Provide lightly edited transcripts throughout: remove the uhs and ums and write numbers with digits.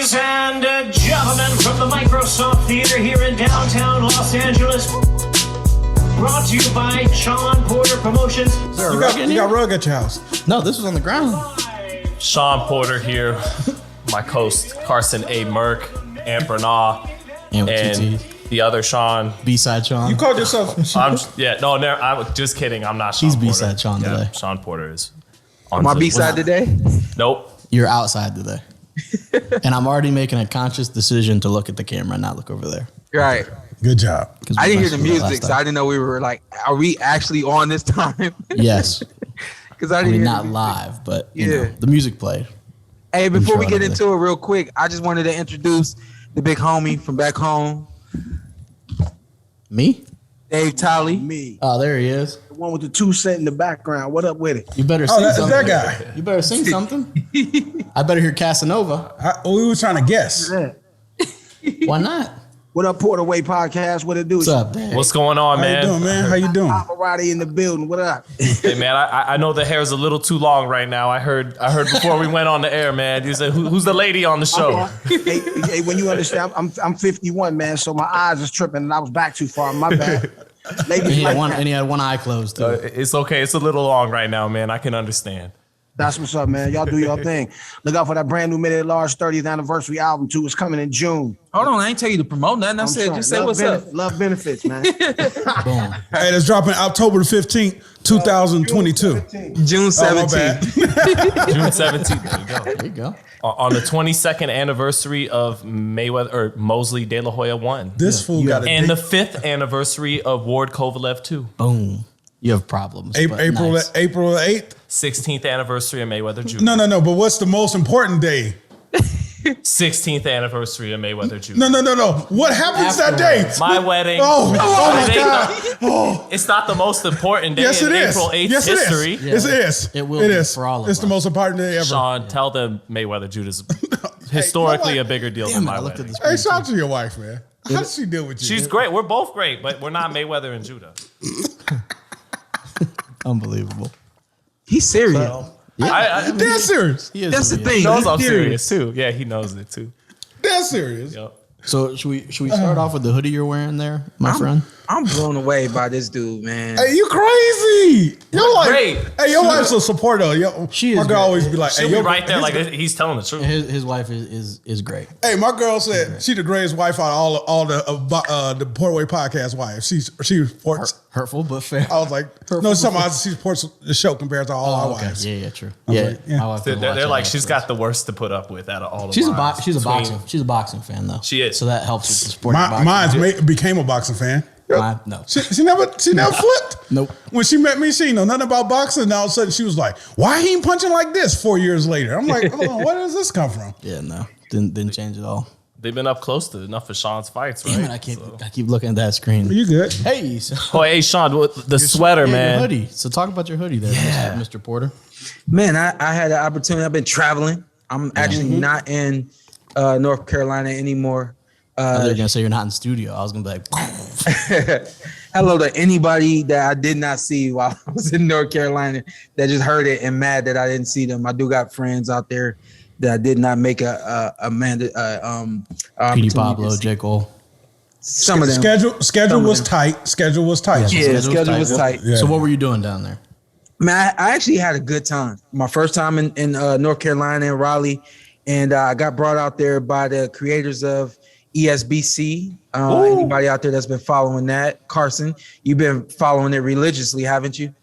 Ladies and gentlemen, from the Microsoft Theater here in downtown Los Angeles, brought to you by Shawn Porter Promotions. You got rug at your house? No, this was on the ground. Shawn Porter here, my host Carson A. Merck, Ampernaw, and the other Shawn. B-side Shawn. You called yourself? I'm just kidding. I'm not Shawn He's Porter. B-side Shawn today. Shawn Porter is on My B-side today? Nope. You're outside today. And I'm already making a conscious decision to look at the camera and not look over there. Right. Good job. I didn't hear the music, so I didn't know we were like, are we actually on this time? Yes. Because I didn't not live, but you know, the music played. Hey, before we get into it real quick, I just wanted to introduce the big homie from back home. Me? Dave Talley. Me. Oh, there he is. The one with the 2 cent in the background. What up with it? You better sing something. That guy. You better sing something. I better hear Casanova. We were trying to guess. Why not? What up, Porter Way Podcast? What it do? What's up, Dave? What's going on, man? How you doing, man? How you doing? Paparazzi in the building. What up? Hey, man, I know the hair's a little too long right now. I heard before we went on the air, man. You said, who's the lady on the show? Hey, when you understand, I'm 51, man, so my eyes is tripping and I was back too far. My bad. And he had one eye closed, too. It's okay. It's a little long right now, man. I can understand. That's what's up, man. Y'all do your thing. Look out for that brand new Mid Large 30th anniversary album, too. It's coming in June. Hold on, I ain't tell you to promote nothing. I said, just say what's up. Love benefits, man. Boom. Hey, that's dropping October the 15th, 2022. June 17th. June 17th. There you go. On the 22nd anniversary of Mayweather or Mosley De La Hoya 1. This fool got a And date. the 5th anniversary of Ward Kovalev 2. Boom. You have problems. but April nice. April 8th? 16th anniversary of Mayweather Jr. No. But what's the most important day? 16th anniversary of Mayweather Jr. No. What happens that day? My wedding. Oh my It ain't God. Oh. It's not the most important day Yes, in it is. April 8th Yes, it history. is. Yes, it is. It will It be is. for all of It's the us. most important day ever. Sean, tell them Mayweather Jr. is historically a bigger deal than my wedding. Hey, shout out to your wife, man. How does she deal with you? She's great. We're both great, but we're not Mayweather and Judah. Unbelievable. He's serious. Dead serious. He is That's the what he is. thing. He knows He's I'm serious. serious too. Yeah, he knows it too. Dead serious. Yep. So should we start off with the hoodie you're wearing there, my friend? I'm blown away by this dude, man. Hey, you crazy? Your wife, great. Hey, your wife's a supporter. She is My girl great. always be like, She'll hey, be right there like he's telling the truth. His wife is great. Hey, my girl said she the greatest wife out of all the Portway podcast wives. She supports. Hurtful but fair. I was like, no, she supports the show compared to all our Okay. wives. Yeah, true. was Yeah, like, yeah. my wife doesn't watch They're it like, she's afterwards. got the worst to put up with out of all of She's a wives. she's a Between- boxing fan though. She is. So that helps with the sport. of Mine's boxing. became a boxing fan. No. She never flipped. Nope. When she met me, she didn't know nothing about boxing. And all of a sudden, she was like, "Why he ain't punching like this?" 4 years later, I'm like, "Hold on, where does this come from?" Yeah, no. Didn't change at all. They've been up close to enough for Sean's fights, right? Damn it, I keep looking at that screen. Are you good? Hey, so, Oh, hey, Sean, the sweater, yeah, man. your hoodie. So talk about your hoodie there, Mr. Porter. Man, I had an opportunity. I've been traveling. I'm actually not in North Carolina anymore. I thought you were gonna say you're not in studio. I was gonna be like, Hello to anybody that I did not see while I was in North Carolina that just heard it and mad that I didn't see them. I do got friends out there that I did not make Petey opportunity Pablo, to see. J. Cole. Some of them. Schedule was tight. Schedule was tight. Yeah, schedule was tight. Yeah. So what were you doing down there? Man, I actually had a good time. My first time in North Carolina in Raleigh, and I got brought out there by the creators of ESBC. Anybody out there that's been following that? Carson, you've been following it religiously, haven't you?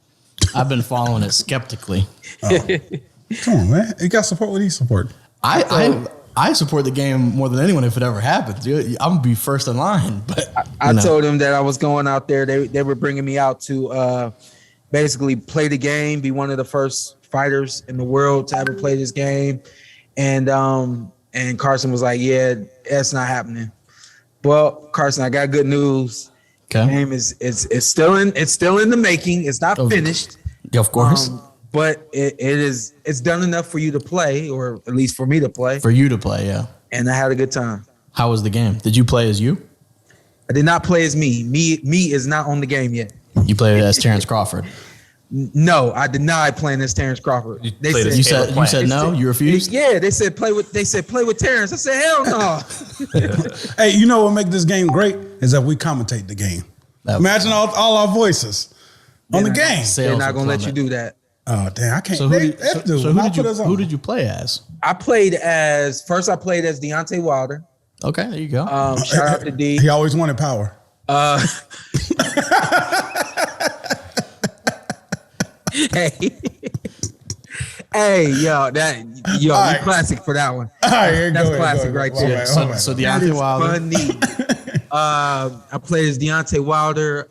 I've been following it skeptically. Come on, man. You got support. What do you support? I support the game more than anyone if it ever happens. I'm gonna be first in line. But I told them that I was going out there. They were bringing me out to basically play the game, be one of the first fighters in the world to ever play this game. And Carson was like, "Yeah, that's not happening." Well, Carson, I got good news. Okay. The game is still in the making. It's not finished. Of course. But it's done enough for you to play, or at least for me to play. For you to play, yeah. And I had a good time. How was the game? Did you play as you? I did not play as me. Me is not on the game yet. You played as Terrence Crawford. No, I denied playing as Terrence Crawford. You said no. You refused. Yeah, they said play with Terrence. I said hell no. Hey, you know what make this game great is that we commentate the game. Imagine all our voices on the game. They're not gonna let you do that. Oh damn, I can't. So who did you play as? I played as Deontay Wilder. Okay, there you go. Shout out to D. He always wanted power. Hey, yo, you classic for that one. All right, That's classic right there. So Deontay Wilder. Funny. I played as Deontay Wilder.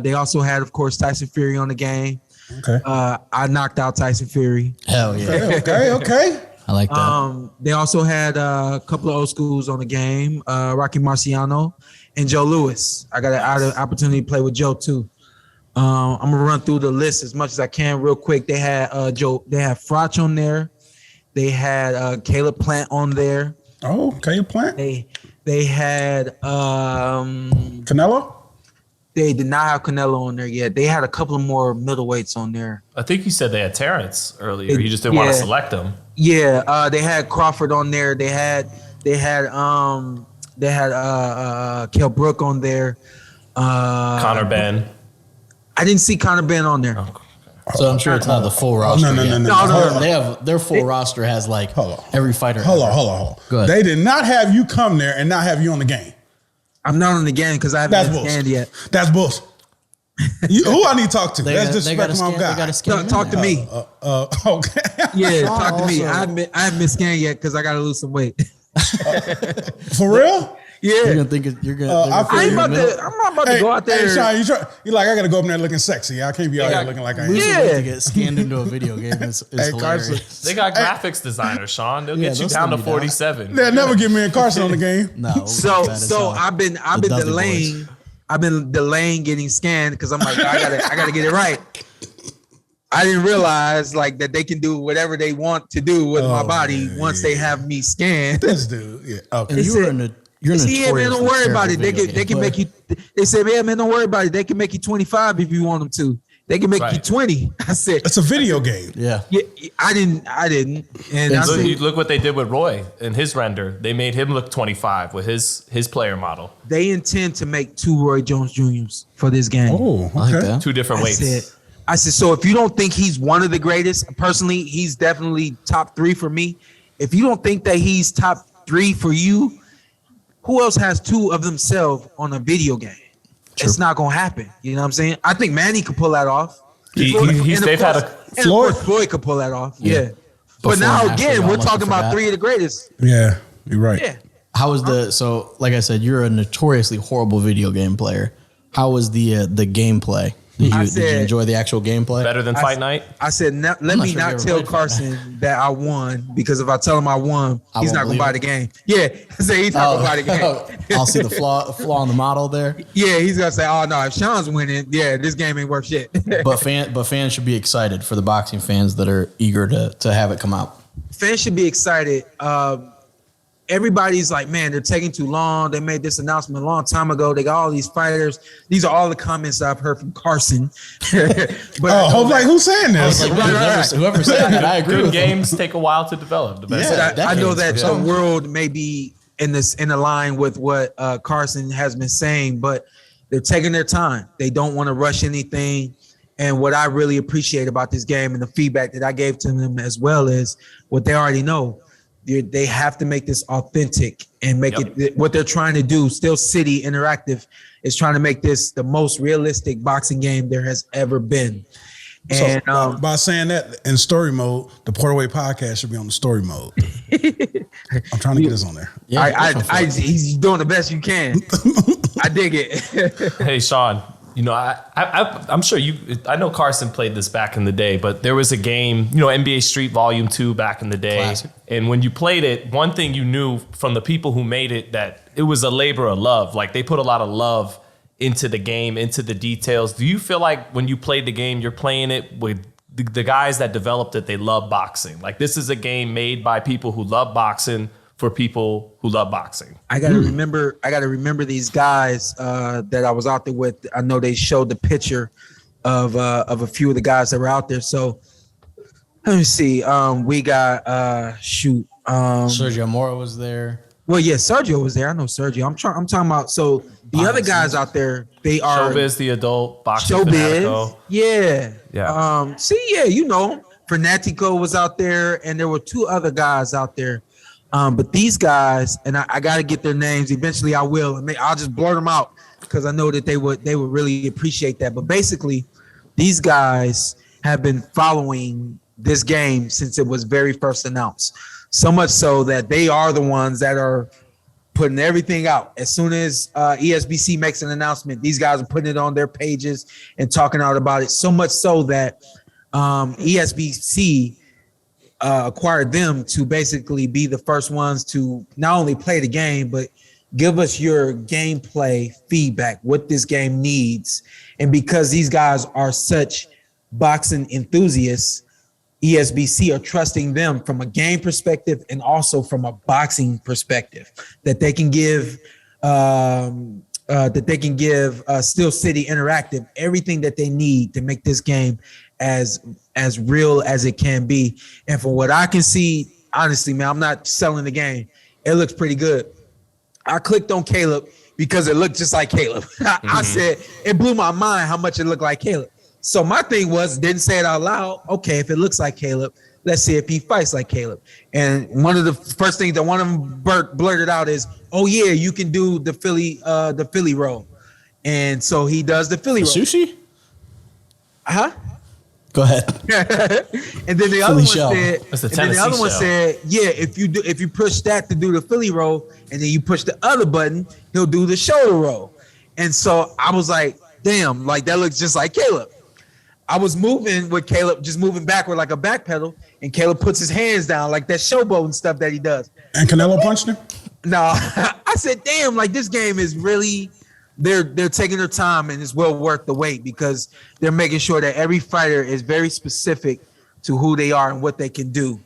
They also had, of course, Tyson Fury on the game. Okay. I knocked out Tyson Fury. Hell yeah. Okay. I like that. They also had a couple of old schools on the game, Rocky Marciano and Joe Louis. I got an opportunity to play with Joe too. I'm gonna run through the list as much as I can real quick. They had They had Froch on there. They had Caleb Plant on there. Oh, Caleb Plant. They had Canelo. They did not have Canelo on there yet. They had a couple of more middleweights on there. I think you said they had Terrence earlier. You just didn't want to select them. Yeah, they had Crawford on there. They had Kell Brook on there. Connor Ben. I didn't see Connor Ben on there. Oh. So I'm sure it's not the full roster. No. They have their full roster has like every fighter. Hold on. Go ahead. They did not have you come there and not have you on the game. I'm not on the game because I haven't been scanned yet. That's bullshit. Who I need to talk to? That's disrespect to my guy. Talk to me. Okay. Yeah, talk to me. I haven't been scanned yet because I got to lose some weight. For real? Yeah. You're gonna think you're gonna. I'm not about to go out there. Hey, Sean, you're like, I gotta go up there looking sexy. I can't be out here looking like I am. To get scanned into a video game is hilarious. They got graphics designers, Sean. They'll get you down to 47. They'll never get me and Carson on the game. No. So I've been delaying. I've been delaying getting scanned because I'm like, I gotta get it right. I didn't realize like that they can do whatever they want to do with my body once they have me scanned. This dude, yeah. Okay. And you're man, don't worry about it. They can make you. They said, yeah, man, don't worry about it. They can make you 25 if you want them to. They can make you 20. I said, it's a video game. Yeah. I didn't. And I said, look what they did with Roy in his render. They made him look 25 with his player model. They intend to make 2 Roy Jones Juniors for this game. Oh, okay. I like that. 2 different weights. I said, so if you don't think he's one of the greatest, personally, he's definitely top 3 for me. If you don't think that he's top 3 for you, who else has 2 of themselves on a video game? True. It's not gonna happen. You know what I'm saying? I think Manny could pull that off. Floyd could pull that off. Yeah. But now again, we're talking about 3 of the greatest. Yeah, you're right. Yeah. How was so like I said, you're a notoriously horrible video game player. How was the gameplay? Did you enjoy the actual gameplay? Better than Fight Night? I said, let me not tell Carson that I won, because if I tell him I won, he's not going to buy the game. Yeah, I said he's not going to buy the game. I'll see the flaw in the model there. Yeah, he's going to say, oh, no, if Sean's winning, yeah, this game ain't worth shit. but fans should be excited for the boxing fans that are eager to have it come out. Fans should be excited. Everybody's like, man, they're taking too long. They made this announcement a long time ago. They got all these fighters. These are all the comments I've heard from Carson. But who's saying this? Whoever said that, I agree. Good games take a while to develop. I know that the world may be in the line with what Carson has been saying, but they're taking their time. They don't want to rush anything. And what I really appreciate about this game and the feedback that I gave to them as well is what they already know. They have to make this authentic and make it what they're trying to do. Still City Interactive is trying to make this the most realistic boxing game there has ever been. And so, by saying that, in story mode, the Porterway podcast should be on the story mode. I'm trying to get this on there. Yeah, he's doing the best you can. I dig it. Hey, Sean. You know, I'm sure I know Carson played this back in the day, but there was a game, NBA Street Volume 2 back in the day. Classic. And when you played it, one thing you knew from the people who made it, that it was a labor of love. Like, they put a lot of love into the game, into the details. Do you feel like when you played the game, you're playing it with the guys that developed it, they love boxing? Like, this is a game made by people who love boxing, for people who love boxing. I gotta remember these guys that I was out there with. I know they showed the picture of a few of the guys that were out there. So let me see. We got Sergio Mora was there. Well, yeah, Sergio was there. I know Sergio. I'm talking about. So the other guys out there, they are Showbiz, the adult boxing Showbiz. fanatico. Yeah. Yeah. You know, Fanatico was out there, and there were 2 other guys out there. But these guys, and I got to get their names. Eventually, I will, and I'll just blurt them out because I know that they would really appreciate that. But basically, these guys have been following this game since it was very first announced. So much so that they are the ones that are putting everything out. As soon as ESBC makes an announcement, these guys are putting it on their pages and talking out about it. So much so that ESBC acquired them to basically be the first ones to not only play the game, but give us your gameplay feedback, what this game needs. And because these guys are such boxing enthusiasts, ESBC are trusting them from a game perspective and also from a boxing perspective that they can give Steel City Interactive everything that they need to make this game as real as it can be. And from what I can see, honestly, man, I'm not selling the game. It looks pretty good. I clicked on Caleb because it looked just like Caleb. I said it blew my mind how much it looked like Caleb. So my thing was, didn't say it out loud. Okay, if it looks like Caleb, let's see if he fights like Caleb. And one of the first things that one of them blurted out is, "Oh yeah, you can do the Philly roll." And so he does the Philly roll. Sushi? Huh? Go ahead. And then the other one shell. said, "Yeah, if you push that to do the Philly roll, and then you push the other button, he'll do the shoulder roll." And so I was like, "Damn, like that looks just like Caleb." I was moving with Caleb, just moving backward like a back pedal, and Caleb puts his hands down like that showboat and stuff that he does. And Canelo punched him? No, I said, damn, like this game is really, they're taking their time, and it's well worth the wait because they're making sure that every fighter is very specific to who they are and what they can do.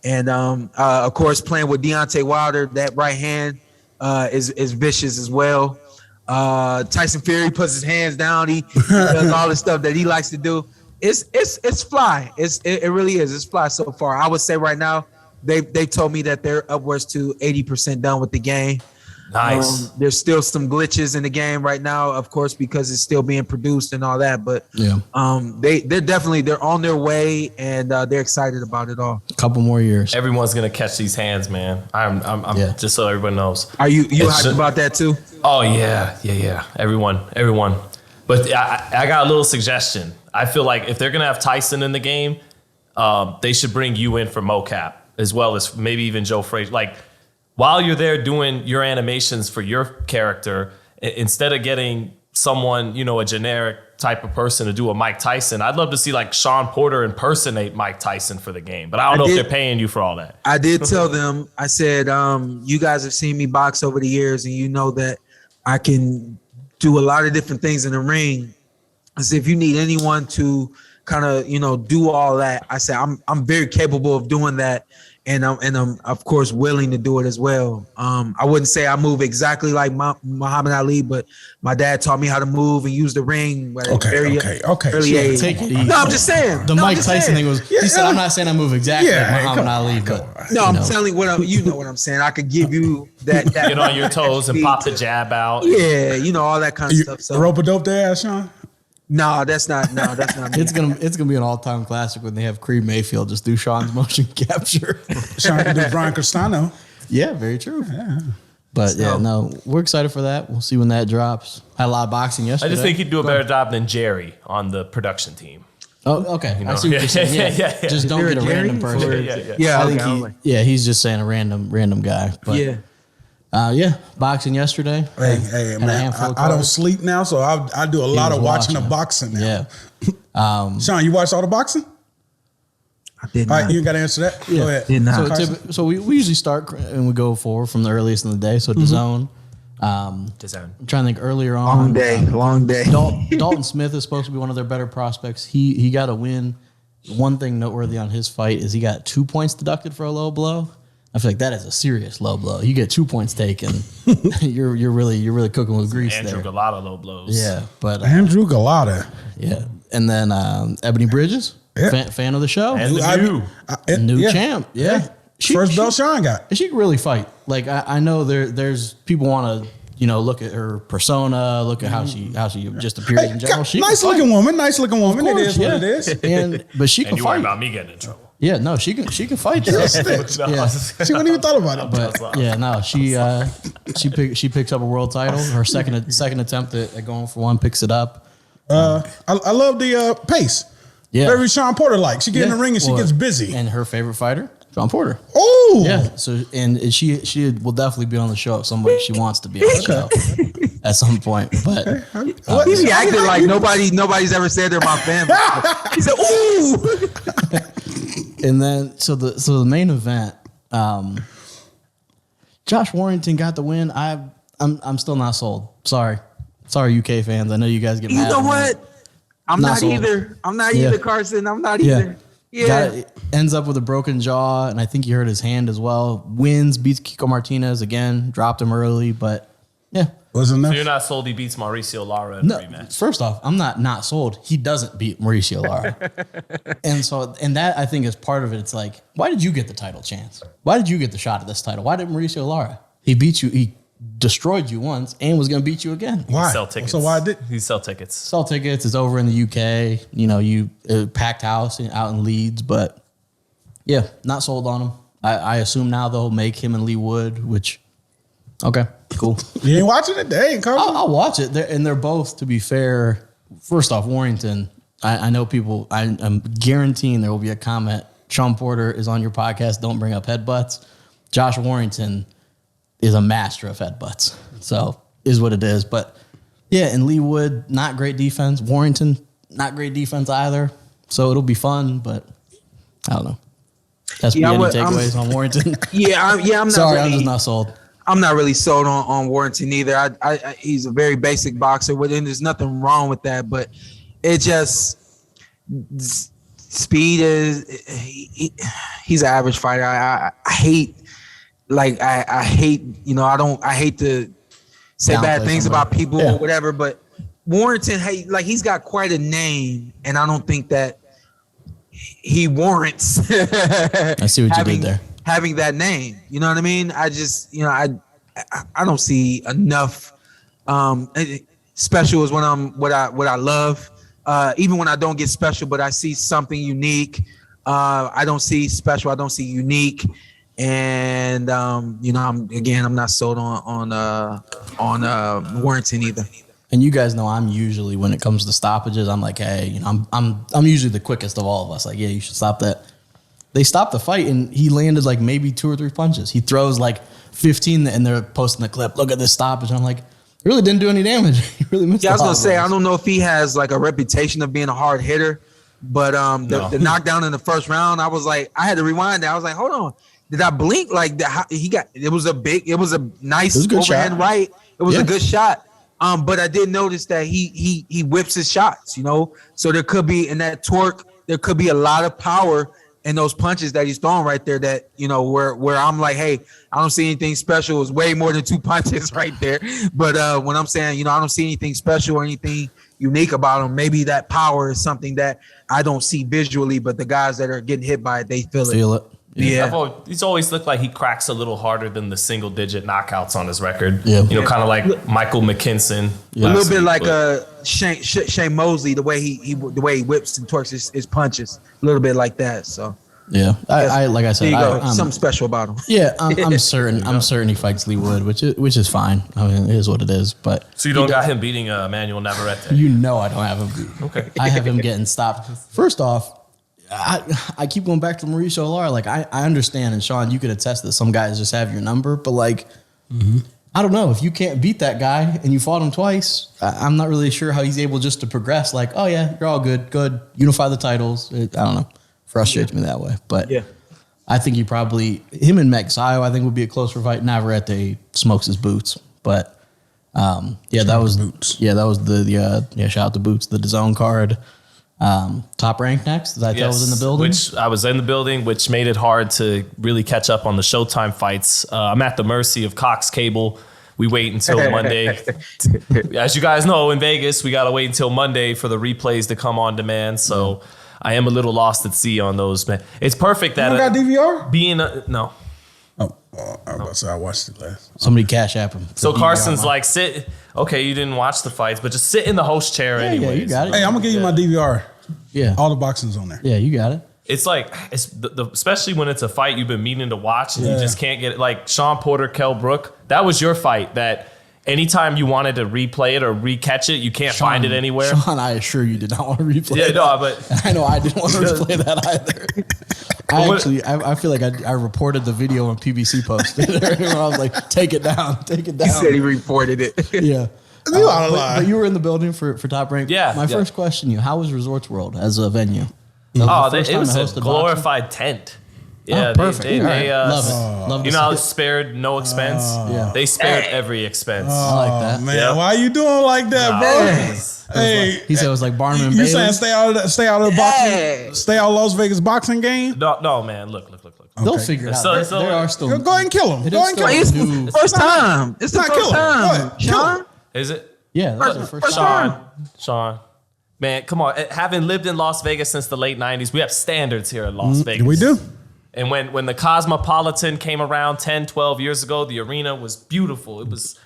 And of course, playing with Deontay Wilder, that right hand is vicious as well. Tyson Fury puts his hands down. He does all the stuff that he likes to do. It's fly. It really is. It's fly so far. I would say right now they told me that they're upwards to 80% done with the game. Nice. There's still some glitches in the game right now, of course, because it's still being produced and all that. But Yeah. they're on their way, and they're excited about it all. A couple more years. Everyone's gonna catch these hands, man. I'm Yeah. just so everyone knows. Are you hyped about that too? Oh yeah. Everyone. But I got a little suggestion. I feel like if they're gonna have Tyson in the game, they should bring you in for mocap as well as maybe even Joe Frazier. Like while you're there doing your animations for your character, instead of getting someone, a generic type of person to do a Mike Tyson, I'd love to see like Shawn Porter impersonate Mike Tyson for the game. But I don't know if they're paying you for all that. I did tell them, I said, you guys have seen me box over the years, and you know that I can do a lot of different things in the ring. I said, if you need anyone to kind of, do all that, I said, I'm very capable of doing that. And I'm of course willing to do it as well. I wouldn't say I move exactly like Muhammad Ali, but my dad taught me how to move and use the ring at a very early age. Take it easy. No, I'm just saying. The Mike Tyson thing was. He said, "I'm not saying I move exactly like Muhammad Ali, but no, I'm telling you you know what I'm saying. I could give you that Get on your toes and pop the jab out. Yeah, all that kind of stuff. So rope a dope their ass, Sean? No, that's not me. it's gonna be an all-time classic when they have Creed Mayfield just do Sean's motion capture. Sean can do Brian Castano. Yeah, very true. Yeah. But we're excited for that. We'll see when that drops. Had a lot of boxing yesterday. I just think he'd do a better job than Jerry on the production team. Oh, okay. I see what you're saying. Yeah. Just don't get a random person. Yeah. He's just saying a random guy. But boxing yesterday. Hey, man, I don't sleep now, so I do a lot of watching the boxing now. Yeah. Sean, you watched all the boxing? I did All not. right, you got to answer that? Yeah. Go ahead. Did not. So we usually start and we go forward from the earliest in the day. So DAZN. DAZN. I'm trying to think earlier on. Long day. Dalton Smith is supposed to be one of their better prospects. He got a win. One thing noteworthy on his fight is he got 2 points deducted for a low blow. I feel like that is a serious low blow. You get 2 points taken, you're really cooking with grease Andrew there. Galata low blows. Yeah, but Andrew Galata. Yeah, And then Ebanie Bridges, fan of the show. And the new champ. Yeah. First belt Shawn got. And she can really fight. Like, I know there's people want to, look at her persona, look at how she just appears in general. Nice looking woman. It is what it is. But she can you fight. worry about me getting in trouble. Yeah, no, she can fight. Yeah. Yeah. She wouldn't even thought about it. But yeah, no, she picks up a world title. Her second attempt at going for one, picks it up. I love the pace. Yeah, very Shawn Porter like. She get in the ring and she gets busy. And her favorite fighter, Shawn Porter. Oh, yeah. So and she will definitely be on the show if somebody she wants to be on the show at some point. But he acted like nobody's ever said they're my family. He said, "Ooh." And then so the main event, Josh Warrington got the win. I'm still not sold. Sorry, UK fans. I know you guys get mad. You know what? I'm not either. I'm not either, Carson. I'm not either. Yeah. Ends up with a broken jaw, and I think he hurt his hand as well. Wins, beats Kiko Martinez again, dropped him early, but yeah. Wasn't enough. So you're not sold he beats Mauricio Lara in the rematch? First off, I'm not sold. He doesn't beat Mauricio Lara. and that I think is part of it. It's like, why did you get the title chance? Why did you get the shot at this title? Why did Mauricio Lara? He beat you. He destroyed you once and was going to beat you again. Why? Sell tickets. So why did he sell tickets? Sell tickets. It's over in the UK. You packed house out in Leeds, but yeah, not sold on him. I assume now they'll make him and Lee Wood, which okay, cool. You ain't watching it? They ain't coming. I'll watch it. They're both, to be fair. First off, Warrington. I know people. I'm guaranteeing there will be a comment. Shawn Porter is on your podcast. Don't bring up headbutts. Josh Warrington is a master of headbutts. So is what it is. But yeah, and Lee Wood, not great defense. Warrington, not great defense either. So it'll be fun, but I don't know. That's any takeaways on Warrington. I'm not. Sorry, really, I'm just not sold. I'm not really sold on Warrington either. He's a very basic boxer, and there's nothing wrong with that. But it just speed is. He's an average fighter. I hate. I hate. I hate to say bad things about people or whatever. But Warrington, he's got quite a name, and I don't think that he warrants. I see what you did there. Having that name, you know what I mean? I just, I don't see enough. Special is what I love. Even when I don't get special, but I see something unique. I don't see special. I don't see unique. And I'm not sold on Warrington either. And you guys know I'm usually, when it comes to stoppages, I'm like, hey, I'm usually the quickest of all of us. Like, yeah, you should stop that. They stopped the fight, and he landed like maybe 2 or 3 punches. He throws like 15, and they're posting the clip. Look at this stoppage. And I'm like, it really didn't do any damage. He really missed. Yeah, I was gonna say, I don't know if he has like a reputation of being a hard hitter, but the knockdown in the first round, I was like, I had to rewind that. I was like, hold on, did I blink? Like it was a nice overhand right. It was a good shot. But I did notice that he whips his shots, So there could be in that torque, there could be a lot of power in those punches that he's throwing right there. That where I'm like, hey, I don't see anything special. It's way more than 2 punches right there. But when I'm saying, I don't see anything special or anything unique about him, maybe that power is something that I don't see visually, but the guys that are getting hit by it, they feel it. Yeah, he's always looked like he cracks a little harder than the single-digit knockouts on his record. Yeah, kind of like Michael McKinson. A little bit like Shane Mosley, the way he whips and torques his punches, a little bit like that. So yeah, I like I said, something special about him. Yeah, I'm certain. I'm certain he fights Lee Wood, which is fine. I mean, it is what it is. But so you don't got him beating Manuel Navarrete? I don't have him. Okay, I have him getting stopped. First off, I keep going back to Mauricio Lara. Like I understand, and Shawn, you could attest that some guys just have your number, but like I don't know, if you can't beat that guy and you fought him twice, I'm not really sure how he's able just to progress. Like, oh yeah, you're all good, unify the titles. I don't know, frustrates me that way. But I think him and Tszyu, I think would be a closer fight. Navarrete smokes his boots, but that was the shout out to Boots, the DAZN card. Top Rank next. I was in the building. Which I was in the building, which made it hard to really catch up on the Showtime fights. I'm at the mercy of Cox Cable. We wait until Monday. As you guys know, in Vegas, we got to wait until Monday for the replays to come on demand. So I am a little lost at sea on those, man. It's perfect that You got DVR? no. I was about to say I watched it last. Somebody cash app him. So Carson's like, sit. Okay, you didn't watch the fights, but just sit in the host chair anyway. Yeah, you got it. Hey, I'm gonna give you my DVR. Yeah. All the boxing's on there. Yeah, you got it. It's like, especially when it's a fight you've been meaning to watch and you just can't get it. Like Shawn Porter, Kell Brook, that was your fight that anytime you wanted to replay it or recatch it, you can't find it anywhere. Sean, I assure you did not want to replay Yeah, it. no, but I know I didn't want to replay that either. I feel like I reported the video when PBC posted it. I was like, take it down. He said he reported it. Yeah. You out of line. But you were in the building for Top Rank. Yeah. My first question to you, how was Resorts World as a venue? it was a glorified tent. Yeah, perfect. They Love it. Love you to know, see it. spared no expense. Yeah. They spared every expense. I like that. Man, Yeah. why you doing like that, bro? Hey, He said it was like Barnum and you Bailey. saying stay out of the boxing, stay out of Las Vegas boxing game? No, man. Look. They'll figure it out. So- so- There are still. Go ahead and kill him. It Go is ahead and kill still him. new- First time. It's the Nah, first kill him. Go time. ahead. Kill him. Sean? Is it? Yeah, that's the first time. Sean. Man, come on. Having lived in Las Vegas since the late 90s, we have standards here in Las Vegas. We do. And when the Cosmopolitan came around 10, 12 years ago, the arena was beautiful. It was,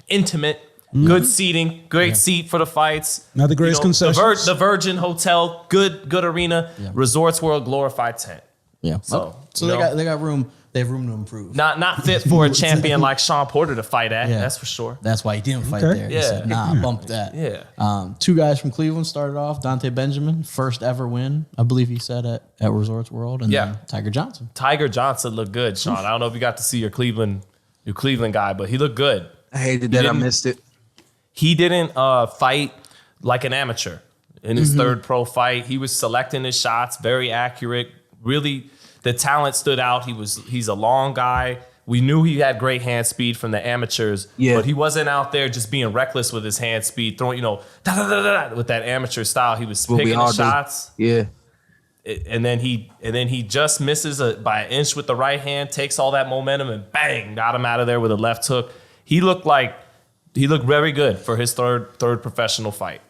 intimate, good seating, great seat for the fights. Not the greatest concessions. The Virgin Hotel, good arena. Yeah. Resorts World, glorified tent. Yeah. So, they got room. They have room to improve. Not fit for a champion like Shawn Porter to fight at. Yeah. That's for sure. That's why he didn't fight Okay. there. He Yeah. said, nah, bump that. Yeah. Two guys from Cleveland started off. Dante Benjamin, first ever win, I believe he said at Resorts World. And then Tiger Johnson. Tiger Johnson looked good, Sean. I don't know if you got to see your Cleveland guy, but he looked good. I hated that I missed it. He didn't fight like an amateur in his third pro fight. He was selecting his shots, very accurate. Really, the talent stood out. He's a long guy. We knew he had great hand speed from the amateurs, but he wasn't out there just being reckless with his hand speed, throwing, with that amateur style. He was picking the shots. Yeah. And then he just misses by an inch with the right hand, takes all that momentum and bang, got him out of there with a left hook. He looked very good for his third professional fight.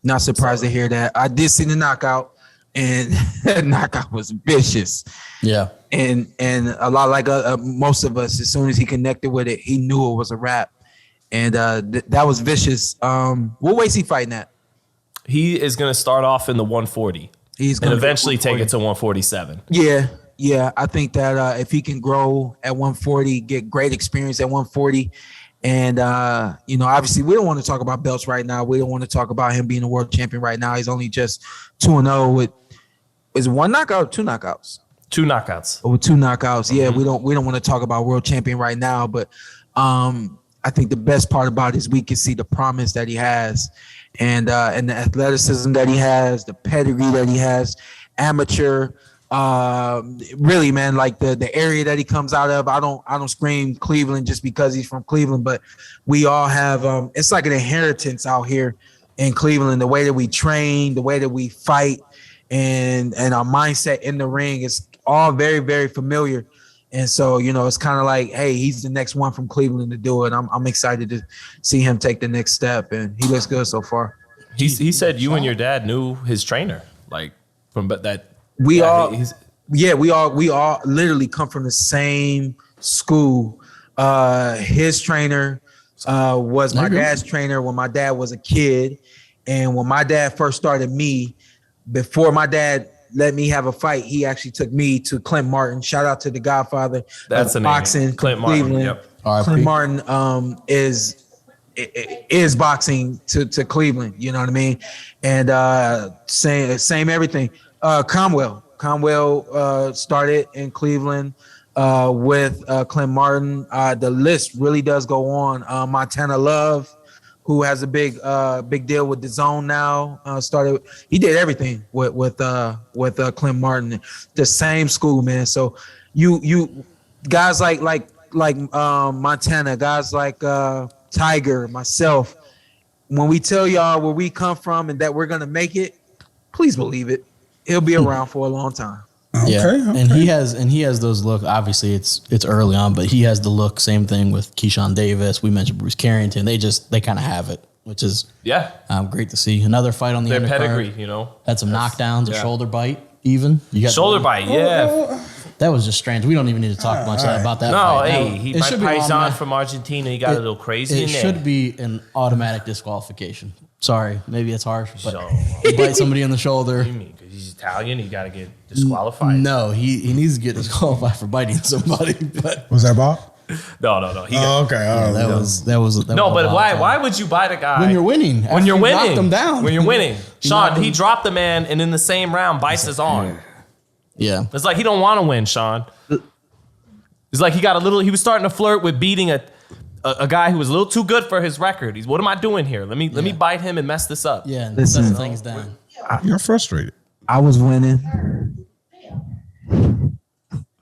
Not surprised to hear that. I did see the knockout, and that knockout was vicious. Yeah. And a lot like most of us, as soon as he connected with it, he knew it was a wrap. And that was vicious. What weight's he fighting at? He is going to start off in the 140 He's and gonna eventually take it 140. to 147. Yeah. I think that if he can grow at 140, get great experience at 140, and obviously we don't want to talk about belts right now. We don't want to talk about him being a world champion right now. He's only just 2-0 with is one knockout or two knockouts? Two knockouts. With two knockouts. Yeah, we don't want to talk about world champion right now, but I think the best part about it is we can see the promise that he has, and the athleticism that he has, the pedigree that he has, amateur. Really, man, like the area that he comes out of. I don't scream Cleveland just because he's from Cleveland, but we all have it's like an inheritance out here in Cleveland. The way that we train, the way that we fight, and our mindset in the ring is all very, very familiar. And so, it's kind of like, hey, he's the next one from Cleveland to do it. I'm excited to see him take the next step, and he looks good so far. He said you and your dad knew his trainer, like from that. We all literally come from the same school. His trainer was my dad's trainer when my dad was a kid. And when my dad first started me, before my dad let me have a fight, he actually took me to Clint Martin. Shout out to the godfather That's of the name. boxing, Clint Martin. Cleveland. Yep. Clint Martin is boxing to Cleveland. You know what I mean? And same everything. Conwell started in Cleveland with Clint Martin. The list really does go on. Montana Love, who has a big deal with DAZN now, started. He did everything with Clint Martin. The same school, man. So you guys like Montana, guys like Tiger, myself. When we tell y'all where we come from and that we're gonna make it, please believe it. He'll be around for a long time. Okay. And he has those look. Obviously, it's early on, but he has the look. Same thing with Keyshawn Davis. We mentioned Bruce Carrington. They kind of have it, which is great to see. Another fight on the Their undercard. pedigree, Had some knockdowns, a shoulder bite, even. You got shoulder bite, yeah. That was just strange. We don't even need to talk much about that. No, fight. he Paisan from Argentina. He got a little crazy in there. It should be an automatic disqualification. Sorry, maybe it's harsh, but he bites somebody in the shoulder. What do you mean? Because he's Italian, he got to get disqualified. No, he needs to get disqualified for biting somebody. But Was that Bob? No. Okay. that was no, but why would you bite a guy when you're winning? When you're winning, knocked him down. When you're winning, Sean, he dropped the man, and in the same round, bites his arm. Yeah, it's like he don't want to win, Sean. It's like he was starting to flirt with beating a guy who was a little too good for his record. What am I doing here? Let me bite him and mess this up. Yeah, listen, settle things down. You're frustrated. I was winning.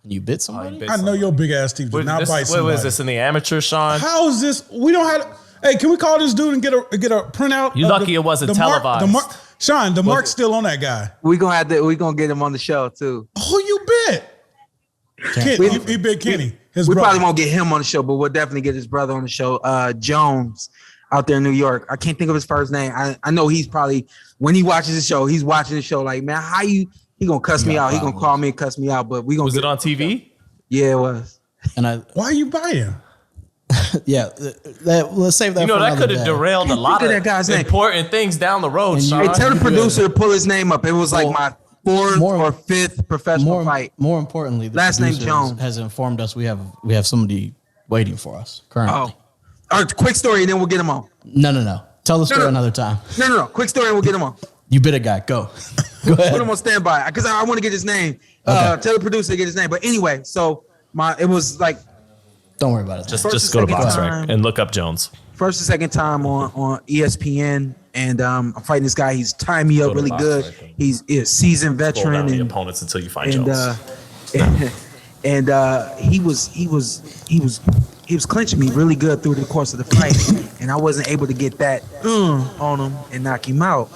You bit somebody? I know your big ass teeth did not bite somebody. What was this in the amateur, Sean? How is this? We don't have. Hey, can we call this dude and get a printout? You lucky it wasn't televised. Sean, the mark's still on that guy. We gonna get him on the show too. Who you bit? He bit Kenny. We probably won't get him on the show, but we'll definitely get his brother on the show. Jones out there in New York. I can't think of his first name. I know he's probably, when he watches the show, he's watching the show like, man, he gonna cuss me out. He gonna call me and cuss me out, but we gonna. Was it on TV? Yeah, it was. Why you biting? Yeah, let's save that. That could have derailed a lot of that guy's important things down the road, Sean. Hey, tell the producer to pull his name up. It was like my fourth or fifth professional fight. More importantly, the last name Jones has informed us we have somebody waiting for us currently. Oh, all right, quick story, and then we'll get him on. No. Tell the story another time. No. Quick story, and we'll get him on. You bit a guy. Go ahead. Put him on standby because I want to get his name. Tell the producer to get his name. But anyway, so it was like. Don't worry about it. Just go to BoxRec and look up Jones. First and second time on ESPN, and I'm fighting this guy. He's tying me up really good. He's a seasoned veteran. Down the opponents until you find Jones. And he was clinching me really good through the course of the fight, and I wasn't able to get that on him and knock him out.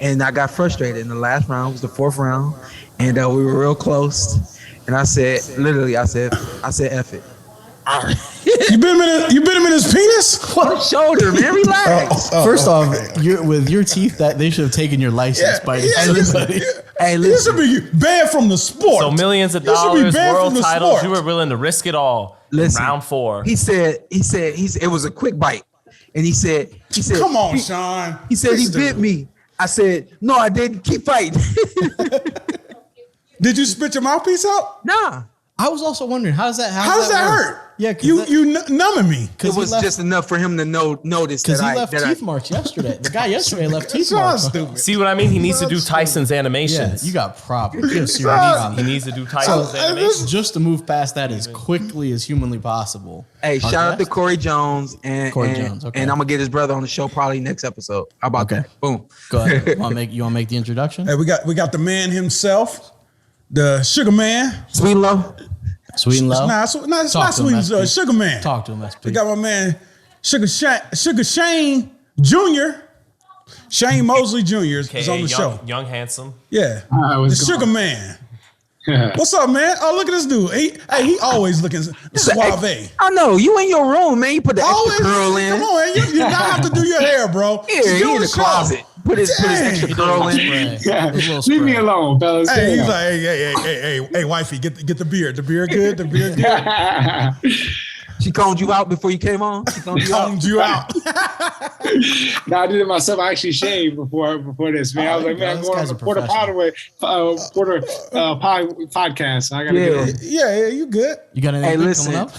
And I got frustrated in the last round. It was the fourth round, and we were real close. And I said, F it. You bit him in his penis? What shoulder, man? Relax. First off, with your teeth, that they should have taken your license by everybody. Hey, listen. This should be banned from the sport. So millions of dollars, world titles, you were willing to risk it all. Listen, round 4. He said it was a quick bite. And he said, come on, Sean. He said he bit me. I said, no, I didn't. Keep fighting. Did you spit your mouthpiece out? Nah. I was also wondering, how does that hurt? Yeah, you numbing me. It was just enough for him to notice that he left teeth marks yesterday. The guy yesterday left teeth marks. Stupid. See what I mean? He needs to do Tyson's animations. Yeah, you got problems. He needs to do Tyson's animations just to move past that as quickly as humanly possible. Hey, shout out to Corey Jones and I'm gonna get his brother on the show probably next episode. How about that? Boom. Go ahead. You want to make the introduction? Hey, we got the man himself, the Sugar Man, Sweet and Low. Sweet and Low? It's not Sweet and Low. Sugar Man. Talk to him, SP. We got my man, Sugar Shane Jr. Shane Mosley Jr. is on the show. Young, handsome. Yeah. The Sugar Man. What's up, man? Oh, look at this dude. He always looking suave. I know. You in your room, man. You put the extra curl in. Come on, man. You not have to do your hair, bro. Here, he in the closet. Put his extra curl in. Leave me alone, fellas. Hey, he's like, hey, wifey, get the beard. The beard good. The beard good. She combed you out before you came on. She combed you out. No, I did it myself. I actually shaved before this, man. I was like, man, I'm going on the Porter podcast. I gotta get on. Yeah, you good? You got anything coming up?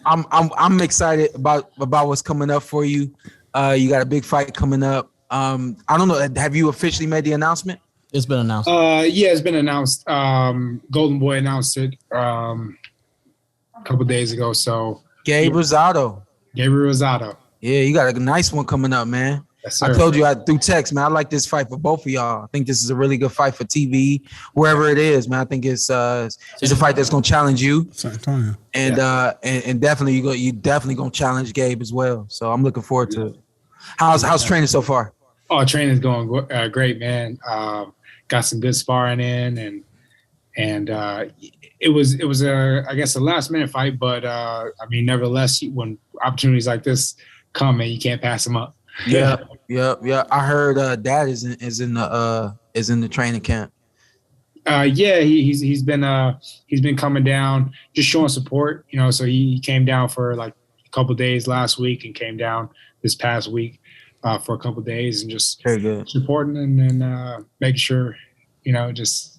I'm excited about what's coming up for you. You got a big fight coming up. I don't know. Have you officially made the announcement? It's been announced. Yeah, it's been announced. Golden Boy announced it a couple days ago. So Gabe Rosado. Yeah, you got a nice one coming up, man. Yes, sir. I told you through text, man. I like this fight for both of y'all. I think this is a really good fight for TV, wherever it is, man. I think it's a fight that's gonna challenge you, and definitely you definitely gonna challenge Gabe as well. So I'm looking forward to it. How's training so far? Oh, training's going great, man. Got some good sparring in, and it was I guess a last minute fight, but I mean, nevertheless, when opportunities like this come, and you can't pass them up. Yeah. I heard Dad is in the training camp. Yeah, he's been coming down, just showing support. You know, so he came down for like a couple of days last week, and came down this past week for a couple of days, and just supporting and making sure, you know, just.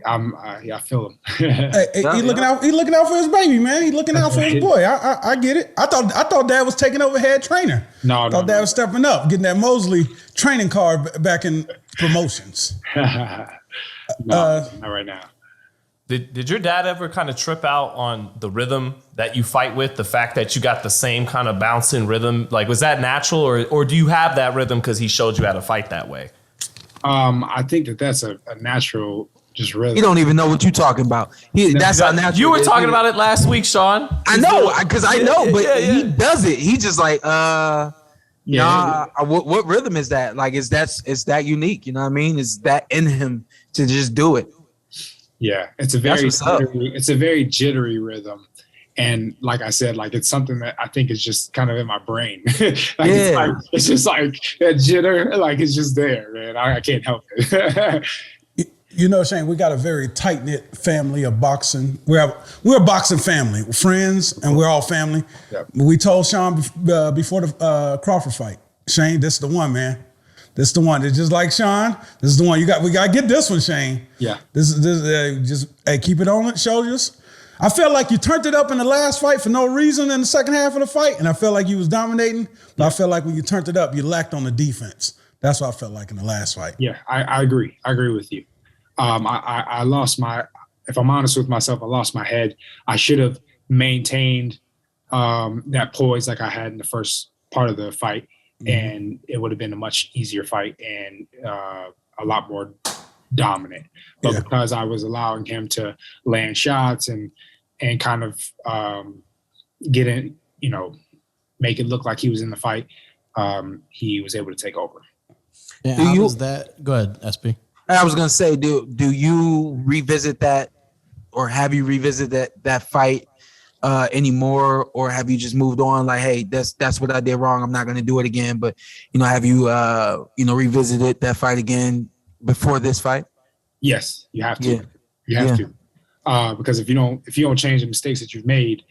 I feel him. Hey, he looking out. He looking out for his baby, man. He looking out for his boy. I get it. I thought Dad was taking over head trainer. No, Dad was stepping up, getting that Mosley training card back in promotions. No, not right now. Did your dad ever kind of trip out on the rhythm that you fight with? The fact that you got the same kind of bouncing rhythm, like, was that natural, or do you have that rhythm because he showed you how to fight that way? I think that's a natural. Just rhythm. He don't even know what you're talking about. That's how natural. You were talking about it last week, Shawn. I know, because I know, but he does it. He just like, what rhythm is that? Like, it's that unique. You know what I mean? It's that in him to just do it. Yeah, it's a very jittery rhythm. And like I said, like, it's something that I think is just kind of in my brain. It's just like that jitter, like, it's just there, man. I can't help it. You know, Shane, we got a very tight-knit family of boxing. We're a boxing family. We're friends, and we're all family. Yep. We told Shawn before the Crawford fight, Shane, this is the one, man. This is the one. It's just like Shawn. This is the one. We got to get this one, Shane. Yeah. This just keep it on the shoulders. I felt like you turned it up in the last fight for no reason in the second half of the fight, and I felt like you was dominating. But I felt like when you turned it up, you lacked on the defense. That's what I felt like in the last fight. Yeah, I agree. I agree with you. I lost if I'm honest with myself, I lost my head. I should have maintained that poise like I had in the first part of the fight, and it would have been a much easier fight and a lot more dominant. But because I was allowing him to land shots and kind of get in, you know, make it look like he was in the fight, he was able to take over. Yeah, how was that? Go ahead, SB. I was gonna say, do you revisit that, or have you revisited that fight anymore, or have you just moved on? Like, hey, that's what I did wrong. I'm not gonna do it again. But have you revisited that fight again before this fight? Yes, you have to. You have to, because if you don't change the mistakes that you've made,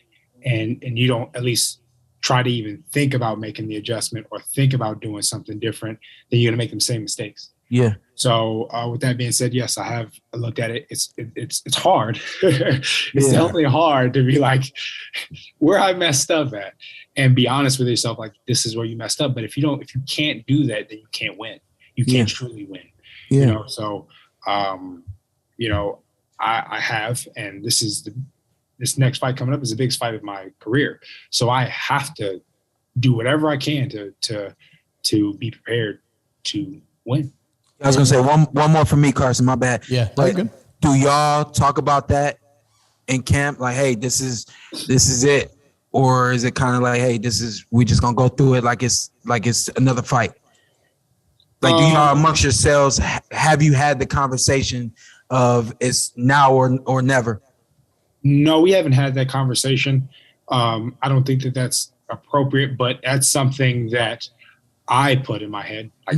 and you don't at least try to even think about making the adjustment or think about doing something different, then you're gonna make the same mistakes. Yeah. So with that being said, yes, I have looked at it. It's hard. It's definitely hard to be like, where I messed up at, and be honest with yourself. Like, this is where you messed up. But if you can't do that, then you can't win. You can't truly win. Yeah. You know. So, I have, and this next fight coming up is the biggest fight of my career. So I have to do whatever I can to be prepared to win. I was gonna say one more for me, Carson. My bad. Yeah. Like, do y'all talk about that in camp? Like, hey, this is it, or is it kind of like, hey, we just gonna go through it like it's another fight? Like, do y'all amongst yourselves have you had the conversation of it's now or never? No, we haven't had that conversation. I don't think that that's appropriate, but that's something that I put in my head. Like,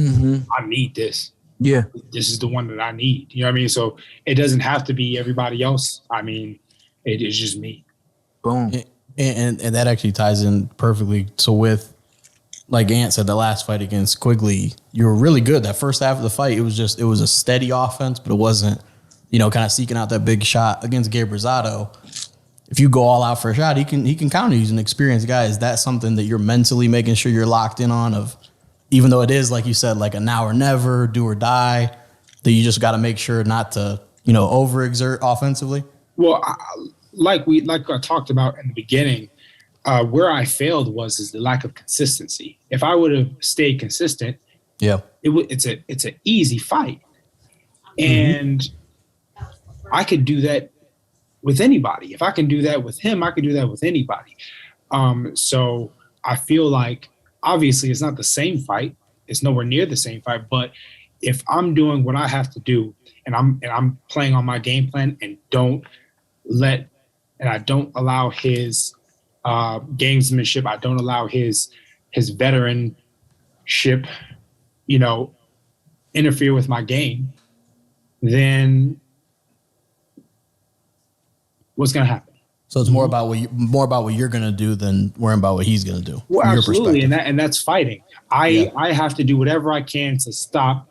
I need this. Yeah. This is the one that I need. You know what I mean? So it doesn't have to be everybody else. I mean, it is just me. Boom. And that actually ties in perfectly. So with, like Ant said, the last fight against Quigley, you were really good. That first half of the fight, it was a steady offense, but it wasn't, kind of seeking out that big shot. Against Gabe Rosado, if you go all out for a shot, he can counter you. He's an experienced guy. Is that something that you're mentally making sure you're locked in on, of, even though it is, like you said, like a now or never, do or die, that you just got to make sure not to, overexert offensively? Well, like I talked about in the beginning, where I failed is the lack of consistency. If I would have stayed consistent, it's an easy fight, and I could do that with anybody. If I can do that with him, I can do that with anybody. So I feel like, obviously, it's not the same fight. It's nowhere near the same fight. But if I'm doing what I have to do and I'm playing on my game plan and I don't allow his gamesmanship, I don't allow his veteranship, interfere with my game, then what's going to happen? So it's more about what you're gonna do than worrying about what he's gonna do. Well, absolutely, and that's fighting. I have to do whatever I can to stop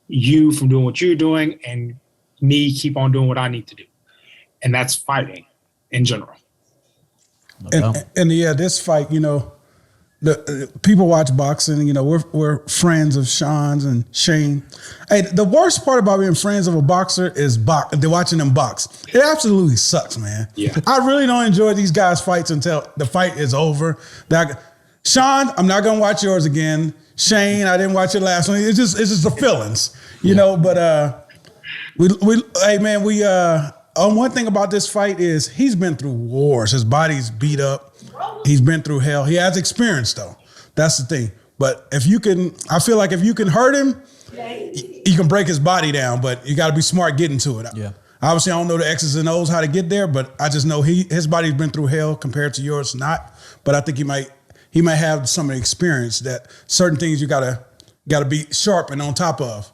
you from doing what you're doing, and me keep on doing what I need to do, and that's fighting in general. And this fight, the people watch boxing. We're friends of Shawn's and Shane. Hey, the worst part about being friends of a boxer is watching them box. It absolutely sucks, man. Yeah. I really don't enjoy these guys' fights until the fight is over. Shawn, I'm not gonna watch yours again. Shane, I didn't watch your last one. It's just the feelings, But one thing about this fight is he's been through wars. His body's beat up. He's been through hell. He has experience though. That's the thing. But I feel like if you can hurt him, you can break his body down, but you got to be smart getting to it. Yeah. Obviously, I don't know the X's and O's how to get there, but I just know his body's been through hell compared to yours not. But I think he might have some experience that certain things you gotta be sharp and on top of.